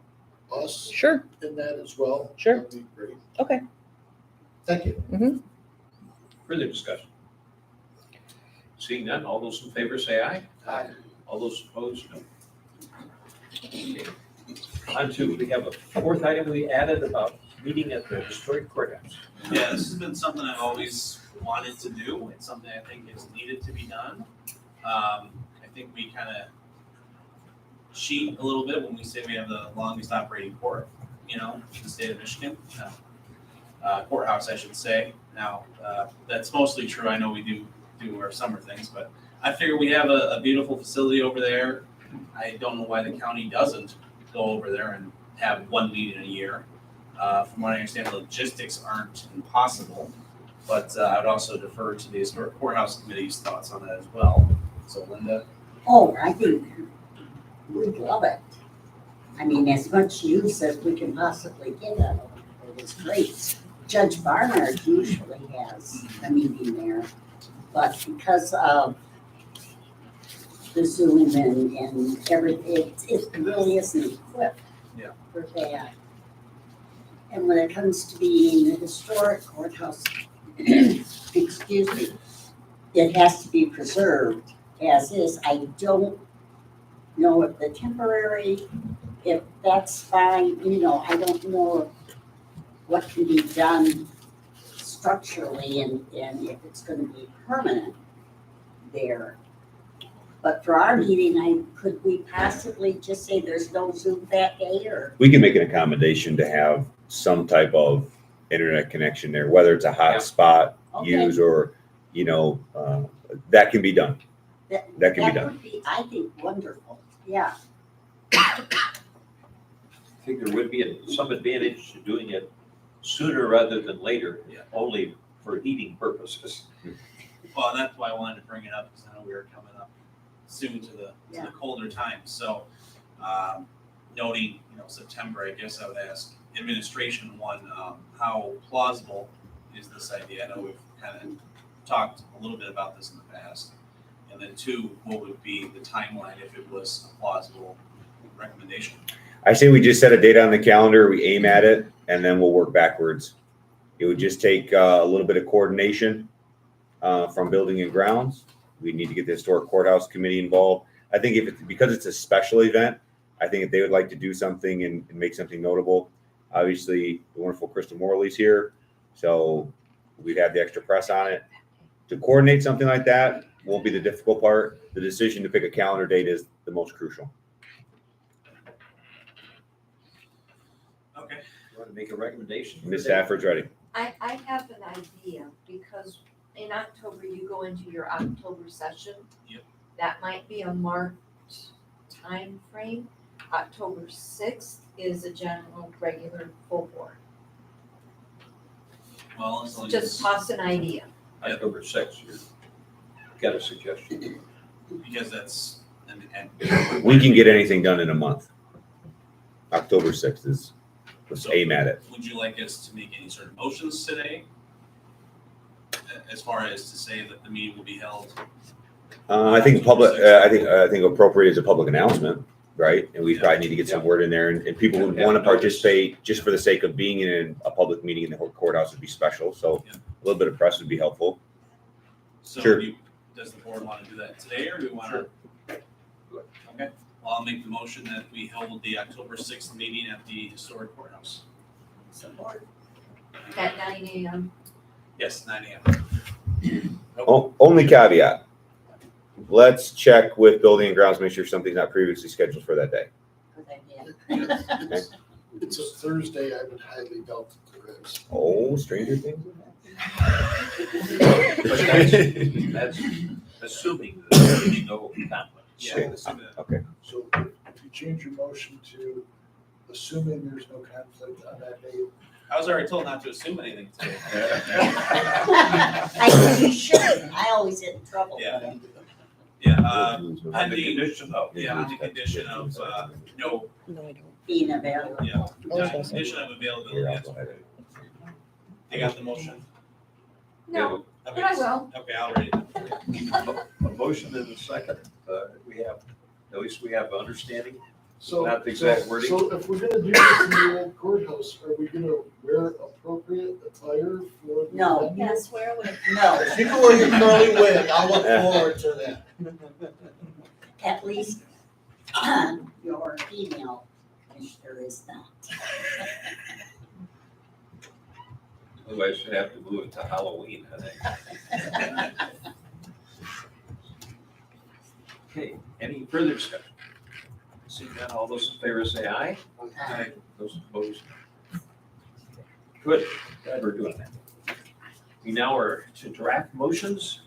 us Sure. in that as well. Sure. That'd be great. Okay. Thank you. Further discussion? Seeing none, all those in favor say aye. Aye. All those opposed, no. Okay. On to, we have a fourth item we added about meeting at the historic courthouse. Yeah, this has been something I've always wanted to do. It's something I think is needed to be done. I think we kind of cheat a little bit when we say we have the longest operating court, in the state of Michigan. Courthouse, I should say. Now, that's mostly true. I know we do our summer things, but I figure we have a beautiful facility over there. I don't know why the county doesn't go over there and have one meeting a year. From what I understand, the logistics aren't impossible, but I would also defer to the Historic Courthouse Committee's thoughts on that as well. So Linda? Oh, I think we'd love it. I mean, as much use as we can possibly get out of it. It's great. Judge Barnard usually has a meeting there, but because of the Zoom and everything, it really isn't equipped Yeah. for that. And when it comes to being a historic courthouse, excuse me, it has to be preserved as is. I don't know if the temporary, if that's fine, I don't know what can be done structurally and if it's gonna be permanent there. But for our meeting, could we possibly just say there's no Zoom that day, or? We can make an accommodation to have some type of internet connection there, whether it's a hotspot Okay. use or, that can be done. That can be done. Would be, I think, wonderful, yeah. I think there would be some advantage to doing it sooner rather than later, only for heating purposes. Well, and that's why I wanted to bring it up, because I know we were coming up soon to the colder times. So, noting, September, I guess I would ask administration, one, how plausible is this idea? I know we've kind of talked a little bit about this in the past. And then two, what would be the timeline if it was a plausible recommendation? I say we just set a date on the calendar, we aim at it, and then we'll work backwards. It would just take a little bit of coordination from building and grounds. We need to get the historic courthouse committee involved. I think because it's a special event, I think if they would like to do something and make something notable, obviously the wonderful Krista Morley's here, so we'd have the extra press on it. To coordinate something like that won't be the difficult part. The decision to pick a calendar date is the most crucial. Okay. You want to make a recommendation? Ms. Stafford's ready. I have an idea, because in October, you go into your October session. Yep. That might be a marked time frame. October 6th is a general, regular full board. Well, as long Just as, toss an idea. October 6th, you've got a suggestion. because that's, and We can get anything done in a month. October 6th is, let's aim at it. would you like us to make any sort of motions today? As far as to say that the meeting will be held? I think I think appropriate is a public announcement, right? And we probably need to get some word in there, and people would want to participate just for the sake of being in a public meeting in the courthouse would be special. So a little bit of press would be helpful. So Sure. Does the board want to do that today, or do we want to? Okay, well, I'll make the motion that we hold the October 6th meeting at the historic courthouse. Support. At 9 a.m. Yes, 9 a.m. Only caveat. Let's check with building and grounds, make sure something's not previously scheduled for that day. Okay. It's a Thursday, I would highly doubt that there is. Oh, Stranger Things. But that's assuming that there's no conflict. Yeah. Okay. So if you change your motion to assuming there's no conflict on that day, I was already told not to assume anything today. I think you should, I always get in trouble. Yeah. Yeah, On the pending, condition of. yeah, on the condition of, no, Being available. yeah, condition of availability. Yes. You got the motion? No, Okay. but I will. Okay, I'll read it. A motion and a second. We have, at least we have understanding. so. Not the exact wording. So if we're gonna do this in the old courthouse, are we gonna wear appropriate attire for the No. venue? Yes, where would? No, You can wear your curly wig, I'll look forward to that. at least your female commissioner is not. Otherwise, you'd have to move it to Halloween, I think. Okay, any further discussion? Seeing none, all those in favor say aye. Aye. Those opposed? Good, glad we're doing that. We now are to draft motions.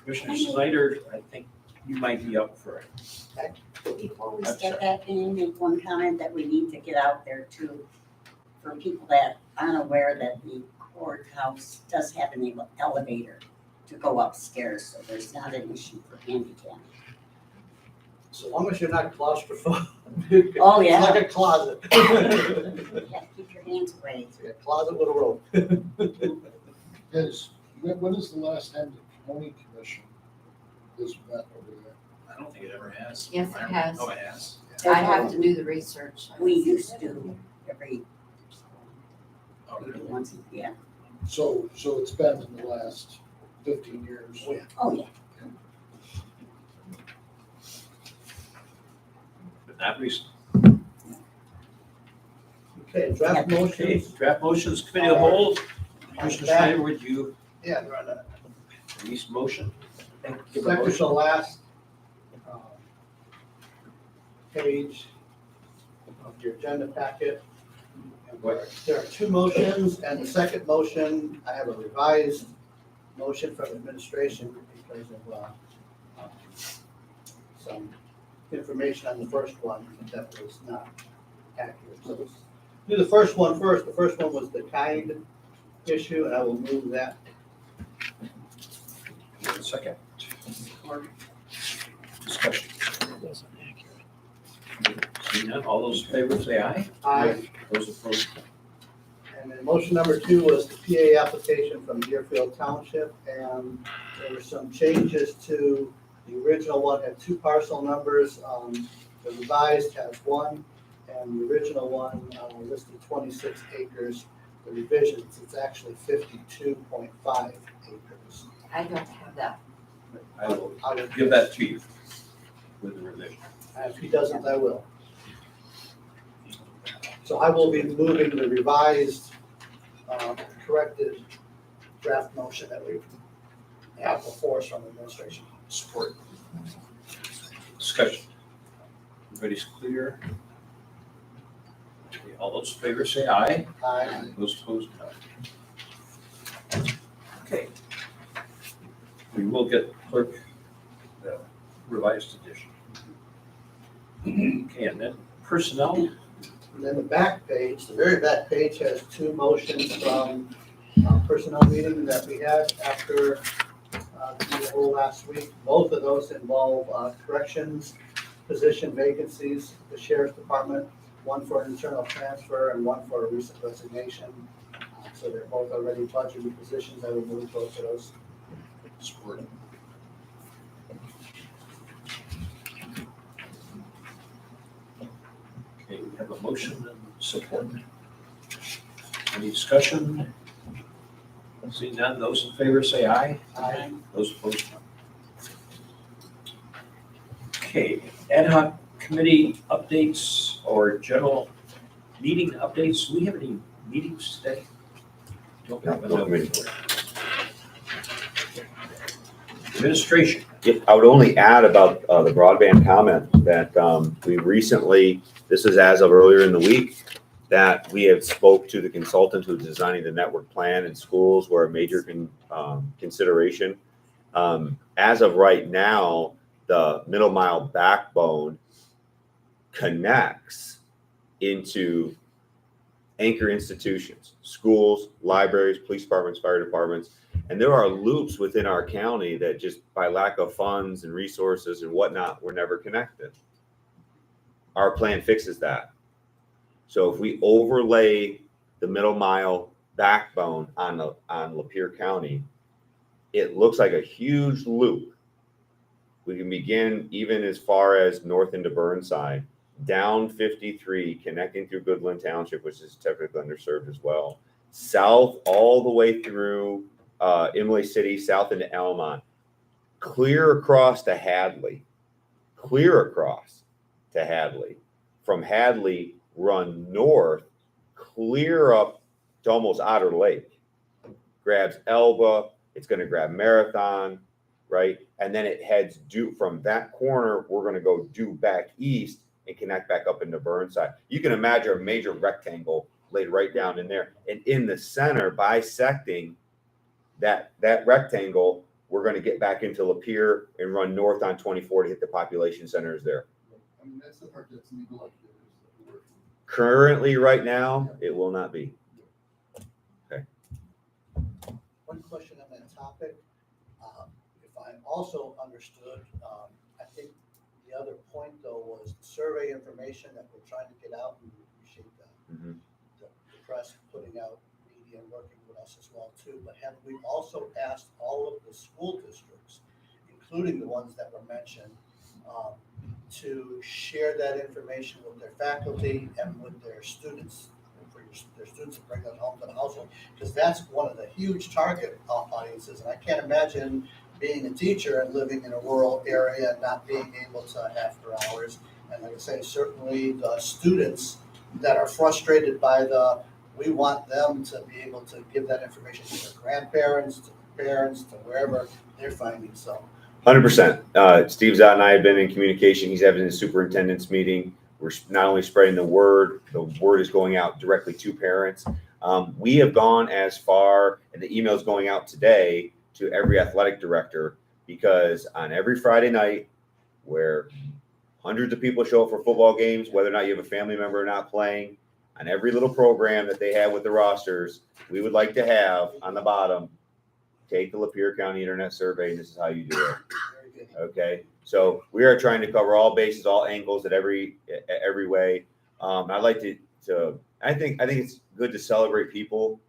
Commissioner Snyder, I think you might be up for it. Before we start that, can you make one comment that we need to get out there too? For people that aren't aware that the courthouse does have an elevator to go upstairs, so there's not an issue for handicap. So long as you're not claustrophobic. Oh, yeah. It's like a closet. Yeah, keep your hands away. It's a closet with a rope. Guys, when is the last time the county commission has met over there? I don't think it ever has. Yes, it has. Oh, it has? I have to do the research. We used to every Oh, really? once, yeah. So it's been in the last 15 years. Oh, yeah. But not recent. Okay, draft Okay, motions. draft motions, committee of the whole. Commissioner Snyder, would you Yeah, they're on the release motion? Give a second to motion. last page of your agenda packet. There are two motions, and the second motion, I have a revised motion from administration because of some information on the first one that was not accurate. So let's do the first one first. The first one was the kind issue, and I will move that. Second. Discussion. Seeing none, all those in favor say aye. Aye. Those opposed? And then motion number two was the PA application from Deerfield Township, and there were some changes to the original one, had two parcel numbers. The revised has one, and the original one listed 26 acres. The revisions, it's actually 52.5 acres. I don't have that. I will give that to you with the revision. If he doesn't, I will. So I will be moving the revised, corrected draft motion that we have before us from administration. Support. Discussion. Everybody's clear? Okay, all those in favor say aye. Aye. Those opposed, no. Okay. We will get clerk the revised edition. Okay, and then personnel. And then the back page, the very back page has two motions from personnel meeting that we had after the whole last week. Both of those involve corrections, position vacancies, the sheriff's department, one for an internal transfer and one for a recent resignation. So they're both already budgeted positions. I will move both of those. Support. Okay, we have a motion and support. Any discussion? Seeing none, those in favor say aye. Aye. Those opposed, no. Okay, ad hoc committee updates or general meeting updates. Do we have any meetings today? Don't have No any. committee. Administration. Yep, I would only add about the broadband comment that we recently, this is as of earlier in the week, that we have spoke to the consultant who's designing the network plan in schools where a major consideration. As of right now, the middle mile backbone connects into anchor institutions, schools, libraries, police departments, fire departments. And there are loops within our county that just by lack of funds and resources and whatnot, were never connected. Our plan fixes that. So if we overlay the middle mile backbone on Lapeer County, it looks like a huge loop. We can begin even as far as north into Burnside, down 53, connecting through Goodland Township, which is typically underserved as well, south all the way through Imlay City, south into Almont, clear across to Hadley, from Hadley, run north, clear up to almost Otter Lake, grabs Elba, it's going to grab Marathon, right? And then it heads due from that corner, we're going to go due back east and connect back up into Burnside. You can imagine a major rectangle laid right down in there. And in the center, bisecting that rectangle, we're going to get back into Lapeer and run north on 24 to hit the population centers there. I mean, that's the part that's legal. Currently, right now, it will not be. One question on that topic. If I also understood, I think the other point though was the survey information that we're trying to get out, and we appreciate the press putting out media and working with us as well too. But have we also asked all of the school districts, including the ones that were mentioned, to share that information with their faculty and with their students, for their students to bring that home to the household? Because that's one of the huge target audiences, and I can't imagine being a teacher and living in a rural area and not being able to after hours. And like I say, certainly the students that are frustrated by the we want them to be able to give that information to their grandparents, to their parents, to wherever they're finding, so. 100%. Steve's out and I have been in communication. He's having his superintendent's meeting. We're not only spreading the word is going out directly to parents. We have gone as far, and the email is going out today to every athletic director, because on every Friday night where hundreds of people show up for football games, whether or not you have a family member or not playing, on every little program that they have with the rosters, we would like to have on the bottom, take the Lapeer County Internet Survey, and this is how you do it. Very good. Okay, so we are trying to cover all bases, all angles, at every way. I'd like to. I think it's good to celebrate people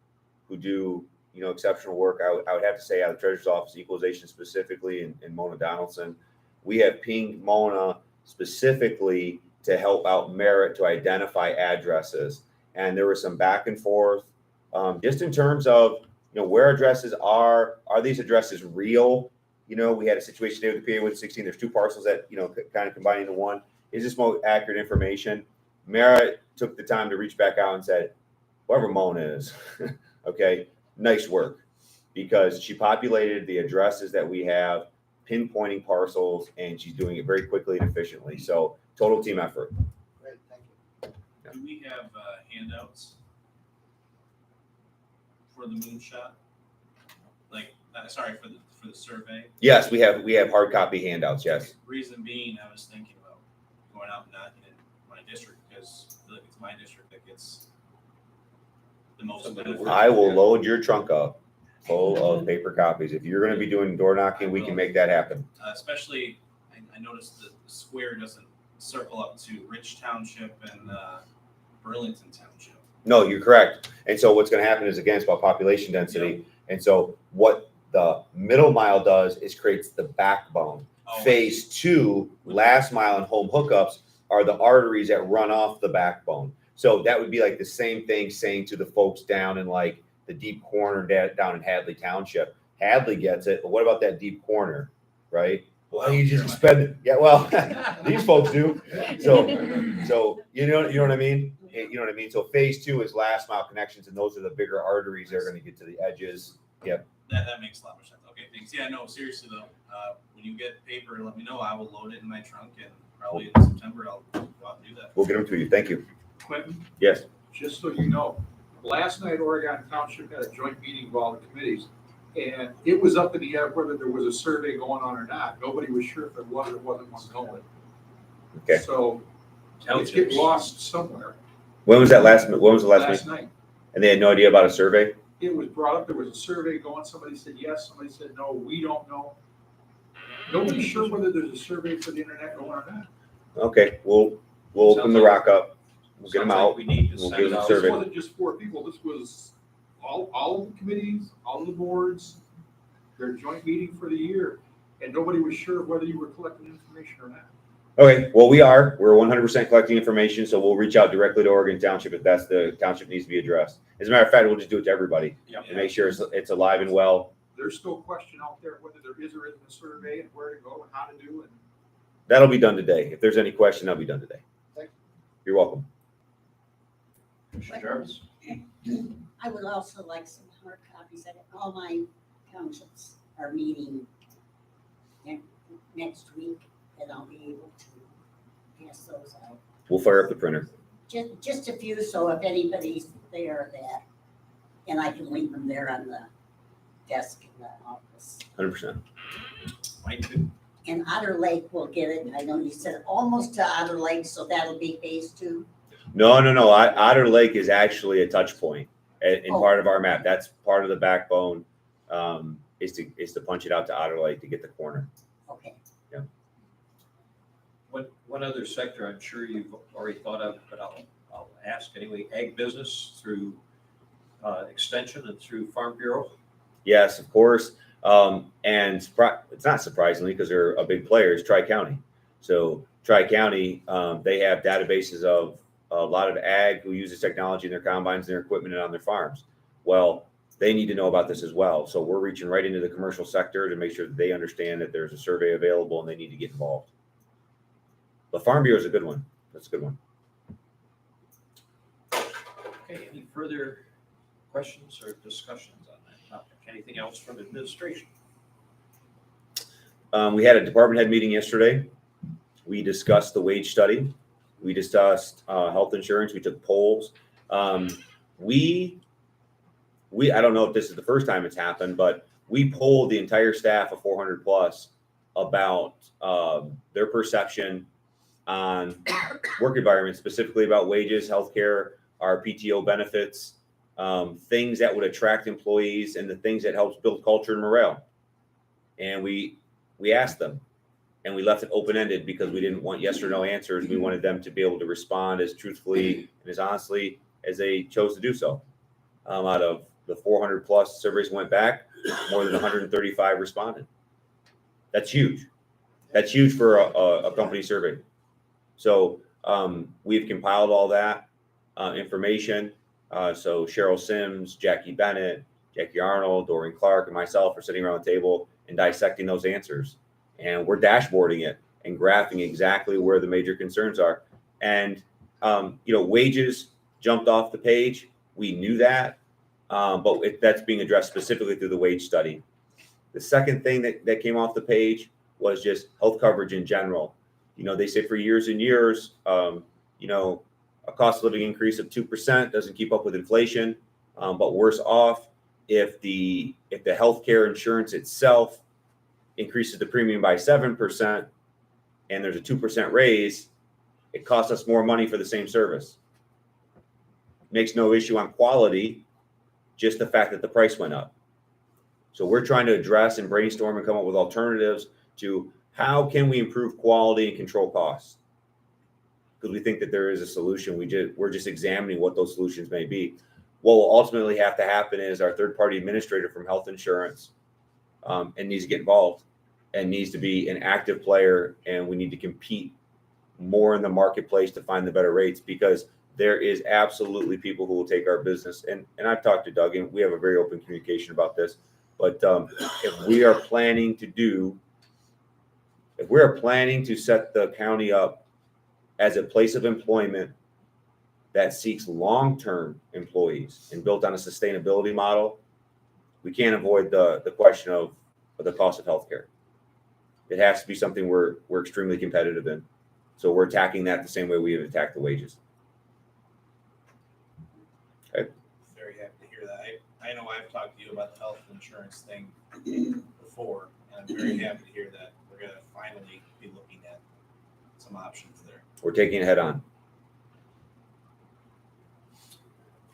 who do exceptional work. I would have to say, out of the treasurer's office, equalization specifically, and Mona Donaldson, we have pinged Mona specifically to help out Merit to identify addresses, and there was some back and forth, just in terms of where addresses are these addresses real? We had a situation today with the PA 116. There's two parcels that, kind of combining into one. Is this more accurate information? Mara took the time to reach back out and said, whoever Mona is, okay, nice work. Because she populated the addresses that we have, pinpointing parcels, and she's doing it very quickly and efficiently. So total team effort. Great, thank you. Do we have handouts for the moonshot? Sorry, for the survey? Yes, we have hard copy handouts, yes. Reason being, I was thinking about going out and knocking in my district, because I feel like it's my district that gets the most benefit. I will load your trunk up full of paper copies. If you're going to be doing door knocking, we can make that happen. Especially, I noticed that the square doesn't circle up to Rich Township and Burlington Township. No, you're correct. And so what's going to happen is, again, it's about population density. And so what the middle mile does is creates the backbone. Phase 2, last mile and home hookups, are the arteries that run off the backbone. So that would be like the same thing saying to the folks down in like the deep corner down in Hadley Township. Hadley gets it, but what about that deep corner, right? Well, you just spend it. Yeah, well, these folks do. So you know what I mean? You know what I mean? So phase 2 is last mile connections, and those are the bigger arteries that are going to get to the edges. Yep. That makes a lot more sense. Okay, thanks. Yeah, no, seriously though, when you get paper, let me know. I will load it in my trunk, and probably in September I'll go out and do that. We'll get them to you. Thank you. Quentin, Yes. just so you know, last night Oregon Township had a joint meeting of all the committees, and it was up in the air whether there was a survey going on or not. Nobody was sure if there was or wasn't one going. Okay. So it's getting lost somewhere. When was the last meeting? Last night. And they had no idea about a survey? It was brought up, there was a survey going, somebody said yes, somebody said no, we don't know. Nobody's sure whether there's a survey for the internet going or not. Okay, we'll open the rock up. We'll get them Sounds like out. we need to We'll send give them a out- This survey. wasn't just 4 people, this was all of the committees, all of the boards, their joint meeting for the year, and nobody was sure whether you were collecting information or not. Okay, well, we're 100% collecting information, so we'll reach out directly to Oregon Township if that's the township needs to be addressed. As a matter of fact, we'll just do it to everybody and make sure it's alive and well. There's still a question out there whether there is or isn't a survey and where to go and how to do it. That'll be done today. If there's any question, that'll be done today. Thank You're welcome. Commissioner Jarvis? I would also like some hard copies that all my townships are meeting next week, and I'll be able to pass those out. We'll fire up the printer. Just a few, so if anybody's there and I can leave them there on the desk in the office. 100%. Mine too. And Otter Lake will get it. I know you said almost to Otter Lake, so that'll be phase 2. No. Otter Lake is actually a touch point in part of our map. That's part of the backbone, is to punch it out to Otter Lake to get the corner. Okay. Yeah. One other sector I'm sure you've already thought of, but I'll ask anyway, ag business through extension and through Farm Bureau. Yes, of course. And it's not surprisingly, because they're a big player, is Tri-County. So Tri-County, they have databases of a lot of ag who uses technology in their combines, their equipment, and on their farms. Well, they need to know about this as well. So we're reaching right into the commercial sector to make sure that they understand that there's a survey available and they need to get involved. The Farm Bureau is a good one. That's a good one. Okay, any further questions or discussions on that topic? Anything else from administration? We had a department head meeting yesterday. We discussed the wage study. We discussed health insurance. We took polls. We I don't know if this is the first time it's happened, but we polled the entire staff of 400 plus about their perception on work environment, specifically about wages, healthcare, our PTO benefits, things that would attract employees, and the things that helps build culture and morale. And we asked them, and we left it open-ended because we didn't want yes or no answers. We wanted them to be able to respond as truthfully and as honestly as they chose to do so. Out of the 400 plus surveys went back, more than 135 responded. That's huge. That's huge for a company survey. So we've compiled all that information. So Cheryl Sims, Jackie Bennett, Jackie Arnold, Doreen Clark, and myself are sitting around the table and dissecting those answers. And we're dashboarding it and graphing exactly where the major concerns are. And, wages jumped off the page. We knew that, but that's being addressed specifically through the wage study. The second thing that came off the page was just health coverage in general. They say for years and years, a cost of living increase of 2% doesn't keep up with inflation, but worse off if the healthcare insurance itself increases the premium by 7% and there's a 2% raise, it costs us more money for the same service. Makes no issue on quality, just the fact that the price went up. So we're trying to address and brainstorm and come up with alternatives to how can we improve quality and control costs? Because we think that there is a solution. We're just examining what those solutions may be. What will ultimately have to happen is our third-party administrator from health insurance and needs to get involved and needs to be an active player, and we need to compete more in the marketplace to find the better rates, because there is absolutely people who will take our business. And I've talked to Doug, and we have a very open communication about this. But if we are planning to set the county up as a place of employment that seeks long-term employees and built on a sustainability model, we can't avoid the question of the cost of healthcare. It has to be something we're extremely competitive in. So we're attacking that the same way we have attacked the wages. Okay. Very happy to hear that. I know I've talked to you about the health insurance thing before, and I'm very happy to hear that we're gonna finally be looking at some options there. We're taking it head on.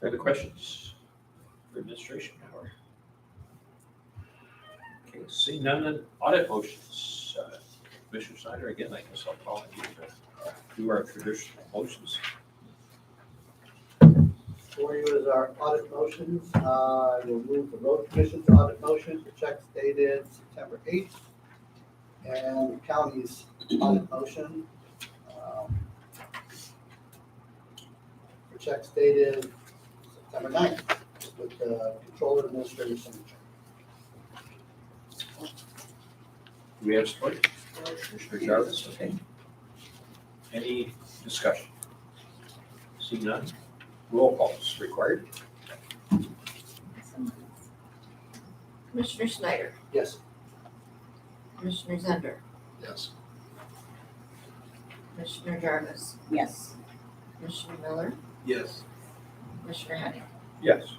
Further questions for administration or? Okay, seeing none, then audit motions. Commissioner Snyder, again, I guess I'll call on you to do our traditional motions. For you is our audit motions. I will move the road commission's audit motion for checks dated September 8th. And the county's audit motion for checks dated September 9th with the controller administrator signature. Do we have support? Commissioner Jarvis, okay. Any discussion? Seeing none, roll calls required. Commissioner Snyder, Yes. Commissioner Zender, Yes. Commissioner Jarvis, Yes. Commissioner Miller, Yes. Commissioner Henning. Yes.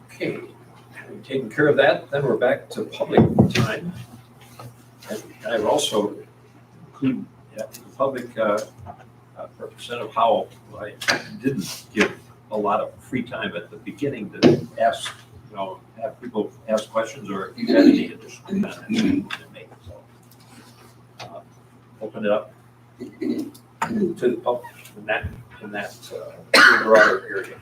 Okay, having taken care of that, then we're back to public time. And I've also included the public Representative Howell. I didn't give a lot of free time at the beginning to ask, have people ask questions, or if you had any additional comments to make. So open it up to the public in that broader area.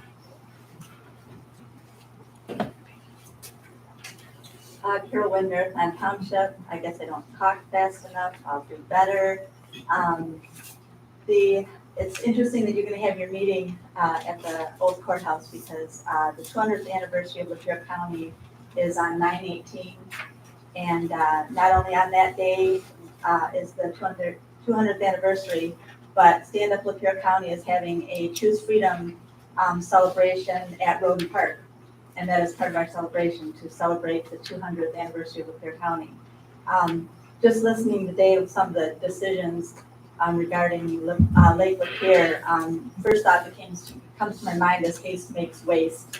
Carol Wynn, Marathon Township. I guess I don't talk fast enough. I'll do better. It's interesting that you're going to have your meeting at the old courthouse, because the 200th anniversary of Lapeer County is on 9/18, and not only on that day is the 200th anniversary, but Stand Up Lapeer County is having a Choose Freedom celebration at Roden Park. And that is part of our celebration to celebrate the 200th anniversary of Lapeer County. Just listening today of some of the decisions regarding Lake Lapeer, first thought that comes to my mind is haste makes waste.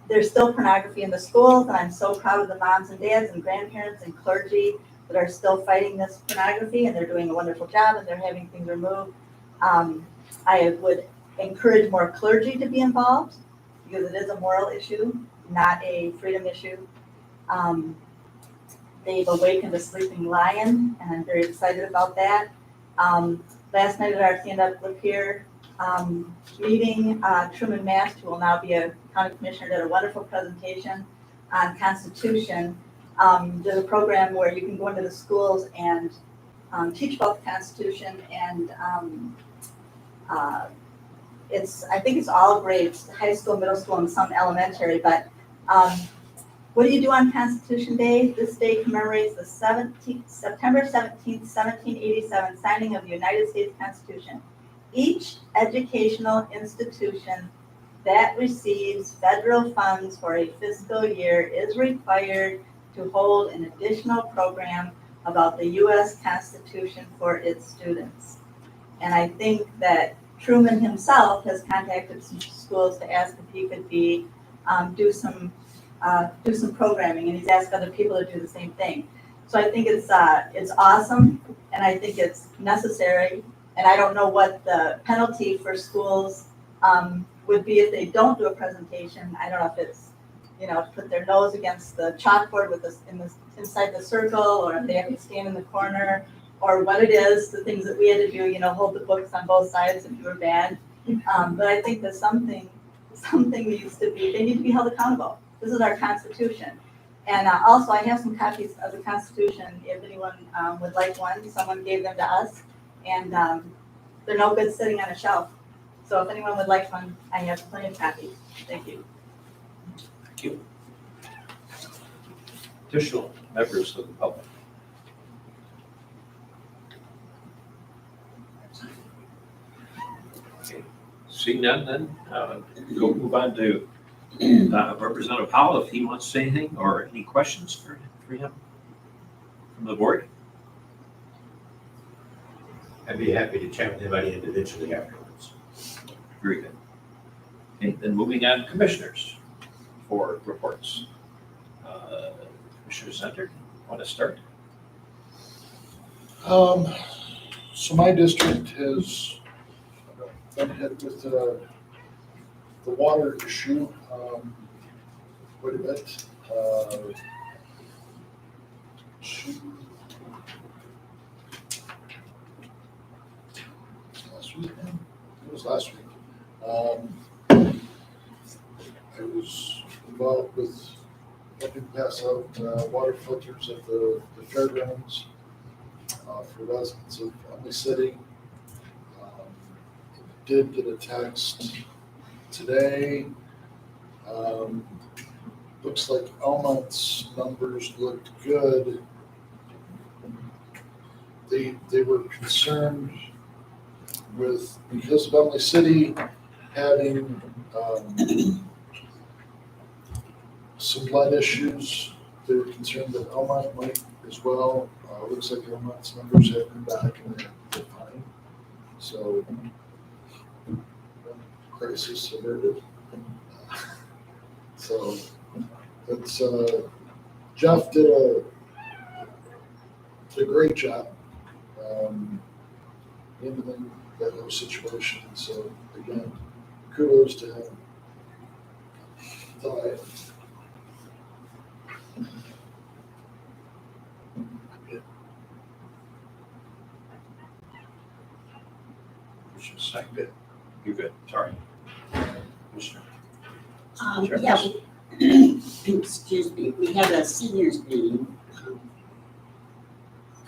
There's still pornography in the schools, and I'm so proud of the moms and dads and grandparents and clergy that are still fighting this pornography, and they're doing a wonderful job, and they're having things removed. I would encourage more clergy to be involved, because it is a moral issue, not a freedom issue. They've awakened a sleeping lion, and I'm very excited about that. Last night at our Stand Up Lapeer meeting, Truman Mast, who will now be a county commissioner, did a wonderful presentation on Constitution. There's a program where you can go into the schools and teach about the Constitution, and I think it's all grades, high school, middle school, and some elementary, but what do you do on Constitution Day? This day commemorates the September 17th, 1787 signing of the United States Constitution. Each educational institution that receives federal funds for a fiscal year is required to hold an additional program about the U.S. Constitution for its students. And I think that Truman himself has contacted some schools to ask if he could do some programming, and he's asked other people to do the same thing. So I think it's awesome, and I think it's necessary. And I don't know what the penalty for schools would be if they don't do a presentation. I don't know if it's, to put their nose against the chalkboard with inside the circle, or if they have to stand in the corner, or what it is, the things that we had to do, hold the books on both sides if you were bad. But I think that something needs to be, they need to be held accountable. This is our Constitution. And also, I have some copies of the Constitution, if anyone would like one. Someone gave them to us, and they're no good sitting on a shelf. So if anyone would like one, I have plenty of copies. Thank you. Thank you. Additional members of the public. Okay. Seeing none, then we'll move on to Representative Powell, if he wants to say anything or any questions for him from the board. I'd be happy to chat with anybody individually afterwards. Very good. Okay, then moving on to commissioners for reports. Commissioner Center, want to start? So my district has been hit with the water issue quite a bit. Last week, man? It was last week. I was involved with helping pass out water filters at the fairgrounds for residents of Emily City. Did get a text today. Looks like Almont's numbers looked good. They were concerned with, because of Emily City having some lead issues, they were concerned that Almont might as well. Looks like Almont's numbers have come back and they're fine. So, crisis averted. So, it's Jeff did a great job handling that whole situation. So again, kudos to him. That's all I have. Good. You're good. Sorry. Commissioner. Yeah, excuse me, we had a seniors meeting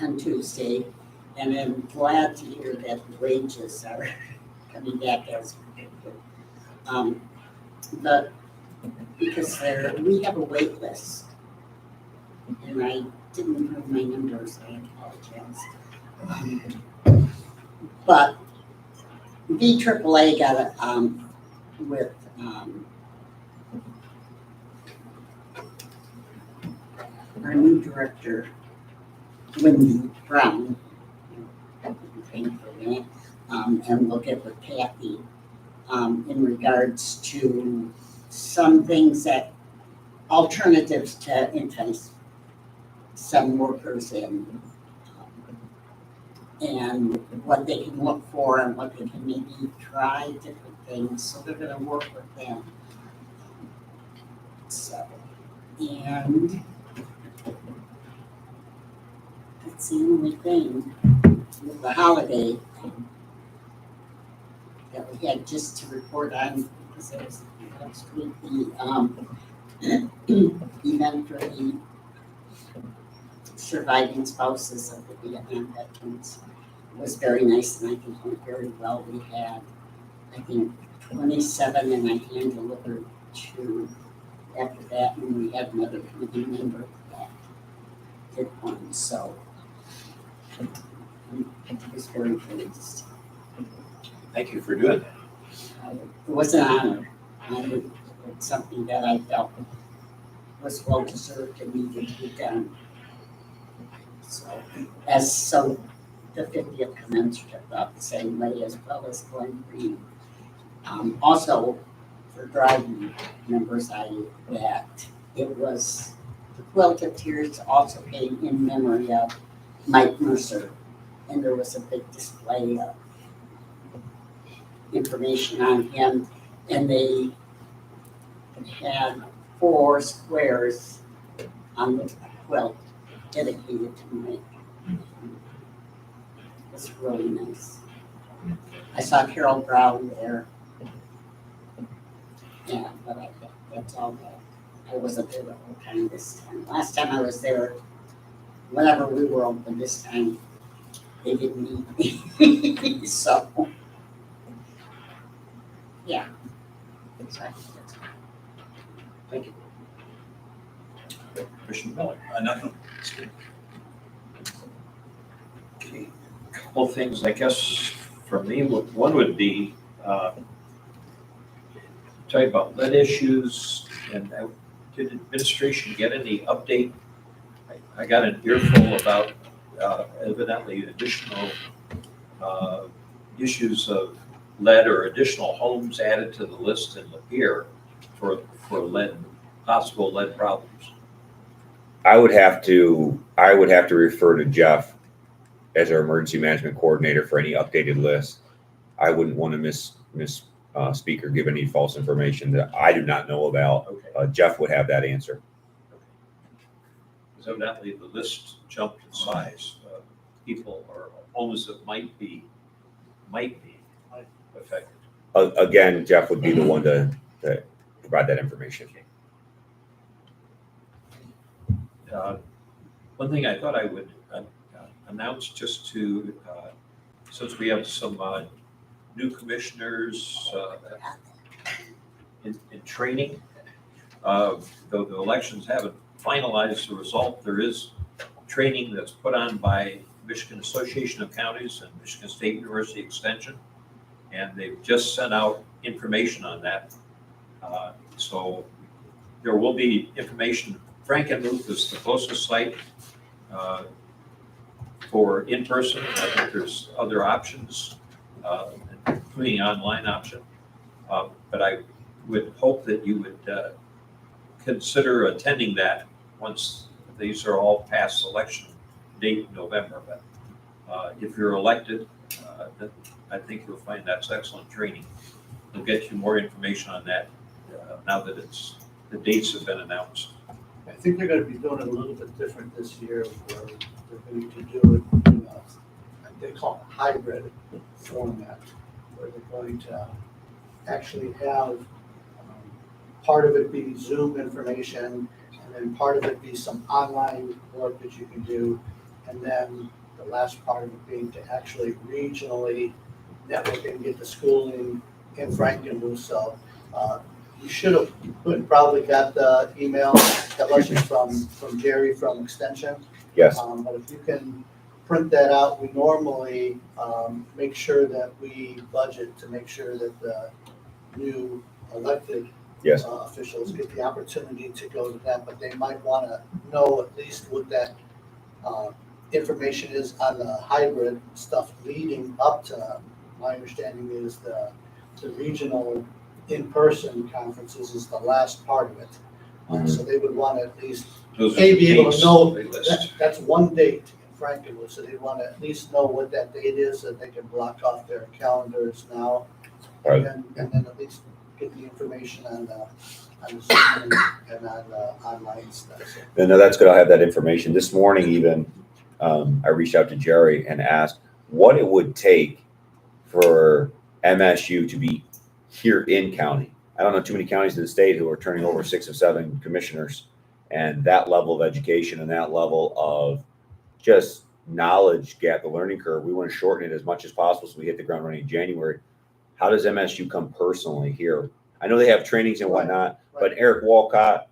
on Tuesday, and I'm glad to hear that the wages are coming back as predicted. But because we have a wait list, and I didn't know my numbers, I apologize. But VAAA got it, with, our new director, Wendy Brown, thankfully, and we'll get with Kathy, in regards to some things that, alternatives to entice some workers in, and what they can look for and what they can maybe try different things, so they're gonna work with them. So, and that's the only thing with the holiday that we had just to report on, because it was last week, the event for the surviving spouses of the Vietnam veterans was very nice, and I think went very well. We had, I think, 27, and I hand delivered 2 after that, and we had another committee member that did one, so I was very pleased. Thank you for doing that. It was an honor. It's something that I felt was well deserved and needed to be done. So the 50th commencement thought the same way, as well as Glenn Green. Also, for driving members, that it was the Quilt of Tears also came in memory of Mike Mercer, and there was a big display of information on him, and they had 4 squares on the quilt dedicated to Mike. It was really nice. I saw Carol Brown there. Yeah, but that's all that. I wasn't there the whole time this time. Last time I was there, whenever we were open, this time they didn't need me. So, yeah. Thank you. Commissioner Miller. Nothing. Okay, a couple things, I guess, from me. One would be, talking about lead issues, and did administration get any update? I got an earful about evidently additional issues of lead or additional homes added to the list in Lapeer for lead, possible lead problems. I would have to refer to Jeff as our emergency management coordinator for any updated list. I wouldn't want to speak or give any false information that I do not know about. Okay. Jeff would have that answer. Because evidently the list jumped in size. People or homes that might be affected. Again, Jeff would be the one to provide that information. One thing I thought I would announce, just to, since we have some new commissioners in training, though the elections haven't finalized the result, there is training that's put on by Michigan Association of Counties and Michigan State University Extension, and they've just sent out information on that. So there will be information. Frankenmuth is the closest site for in-person. I think there's other options, including online option. But I would hope that you would consider attending that once these are all past election date in November. But if you're elected, then I think you'll find that's excellent training. We'll get you more information on that now that the dates have been announced. I think they're gonna be doing it a little bit different this year, where they're going to do it in they call it hybrid format, where they're going to actually have part of it be Zoom information, and then part of it be some online work that you can do, and then the last part of it being to actually regionally network and get the schooling in Frankenmuth. So you should have probably got the email that was from Jerry from Extension. Yes. But if you can print that out, we normally, make sure that we budget to make sure that the new elected Yes. officials get the opportunity to go to that, but they might want to know at least what that information is on the hybrid stuff leading up to. My understanding is the regional in-person conferences is the last part of it. So they would want to at least Those are be able to dates know they list. that's one date in Frankenmuth, so they want to at least know what that date is, so they can block off their calendars now. Right. And then at least get the information on Zoom and on online stuff. So, No, that's good. I'll have that information. This morning even, I reached out to Jerry and asked what it would take for MSU to be here in county. I don't know too many counties in the state who are turning over 6 or 7 commissioners, and that level of education and that level of just knowledge gap, the learning curve, we want to shorten it as much as possible so we hit the ground running in January. How does MSU come personally here? I know they have trainings and whatnot, but Eric Walcott,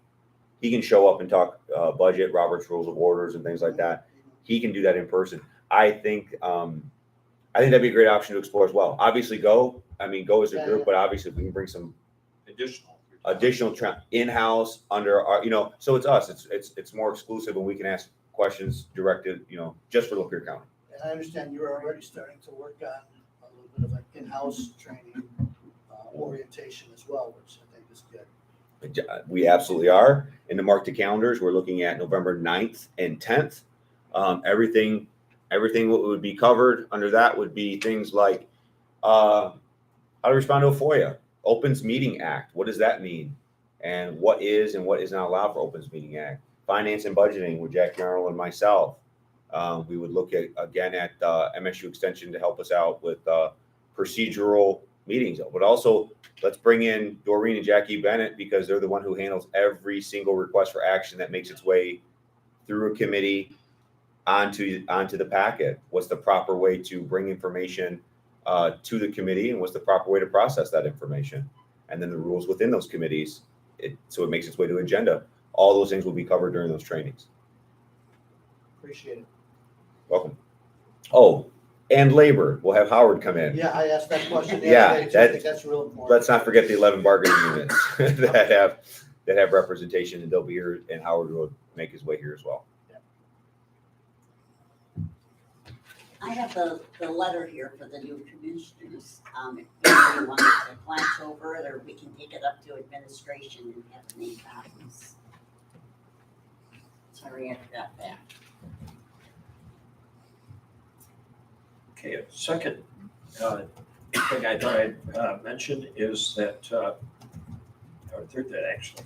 he can show up and talk budget, Robert's Rules of Orders, and things like that. He can do that in person. I think that'd be a great option to explore as well. Obviously, go as a group, but obviously if we can bring some additional in-house under our, so it's us. It's more exclusive, and we can ask questions directed, just for Lapeer County. and I understand you're already starting to work on a little bit of an in-house training orientation as well, which I think is good. We absolutely are. And to mark the calendars, we're looking at November 9th and 10th. Everything what would be covered under that would be things like how to respond to a FOIA, Opens Meeting Act. What does that mean? And what is and what is not allowed for Opens Meeting Act? Finance and budgeting with Jack Yarnell and myself. We would look at MSU Extension to help us out with procedural meetings. But also, let's bring in Doreen and Jackie Bennett because they're the one who handles every single request for action that makes its way through a committee onto the packet. What's the proper way to bring information to the committee, and what's the proper way to process that information? And then the rules within those committees, so it makes its way to agenda. All those things will be covered during those trainings. Appreciate it. Welcome. Oh, and labor. We'll have Howard come in. Yeah, I asked that question the Yeah, other day, too. I think that's real important. Let's not forget the 11 bargaining units that have representation, and they'll be here, and Howard will make his way here as well. I have the letter here for the new commissioners. If anybody wants to glance over it, or we can take it up to administration and have the name copies. Sorry, I forgot that. Okay, a second thing I thought I'd mention is that, or third that actually,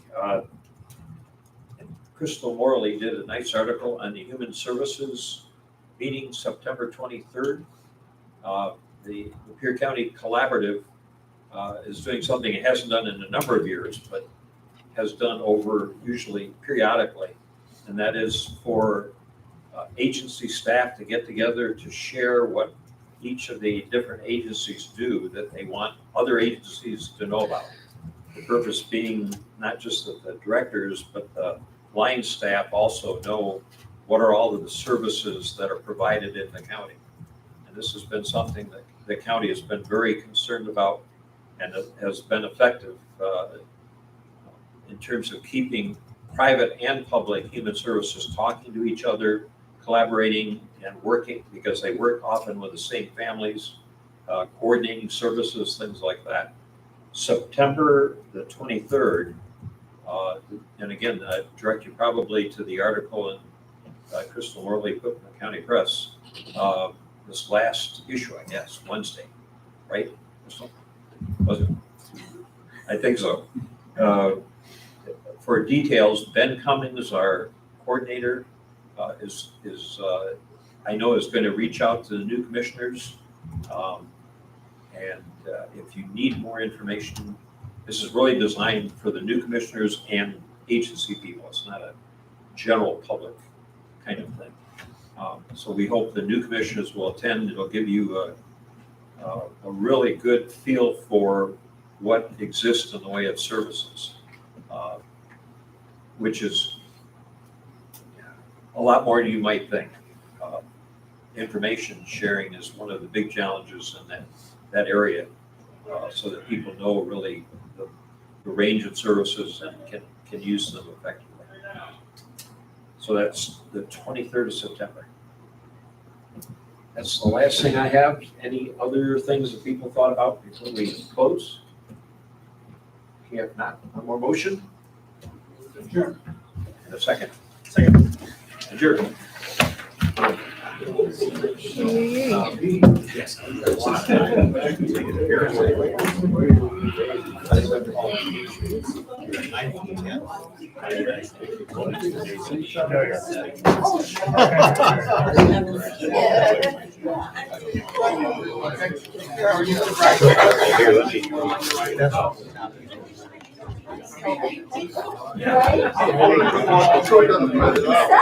Crystal Morley did a nice article on the Human Services meeting September 23rd. The Lapeer County Collaborative is doing something it hasn't done in a number of years, but has done over usually periodically, and that is for agency staff to get together to share what each of the different agencies do that they want other agencies to know about. The purpose being not just that the directors, but the line staff also know what are all of the services that are provided in the county. And this has been something that the county has been very concerned about, and has been effective in terms of keeping private and public human services talking to each other, collaborating and working, because they work often with the same families, coordinating services, things like that. September the 23rd, and again, I direct you probably to the article in Crystal Morley put in the County Press, this last issue, I guess, Wednesday, right? Was it? I think so. For details, Ben Cummings, our coordinator, I know is going to reach out to the new commissioners. And if you need more information, this is really designed for the new commissioners and agency people. It's not a general public kind of thing. So we hope the new commissioners will attend. It'll give you a really good feel for what exists in the way of services, which is a lot more than you might think. Information sharing is one of the big challenges in that area, so that people know really the range of services and can use them effectively. So that's the 23rd of September. That's the last thing I have. Any other things that people thought about before we close? Okay, if not, one more motion? Adjourn. And a second. Second. Adjourn. Troy doesn't print it out.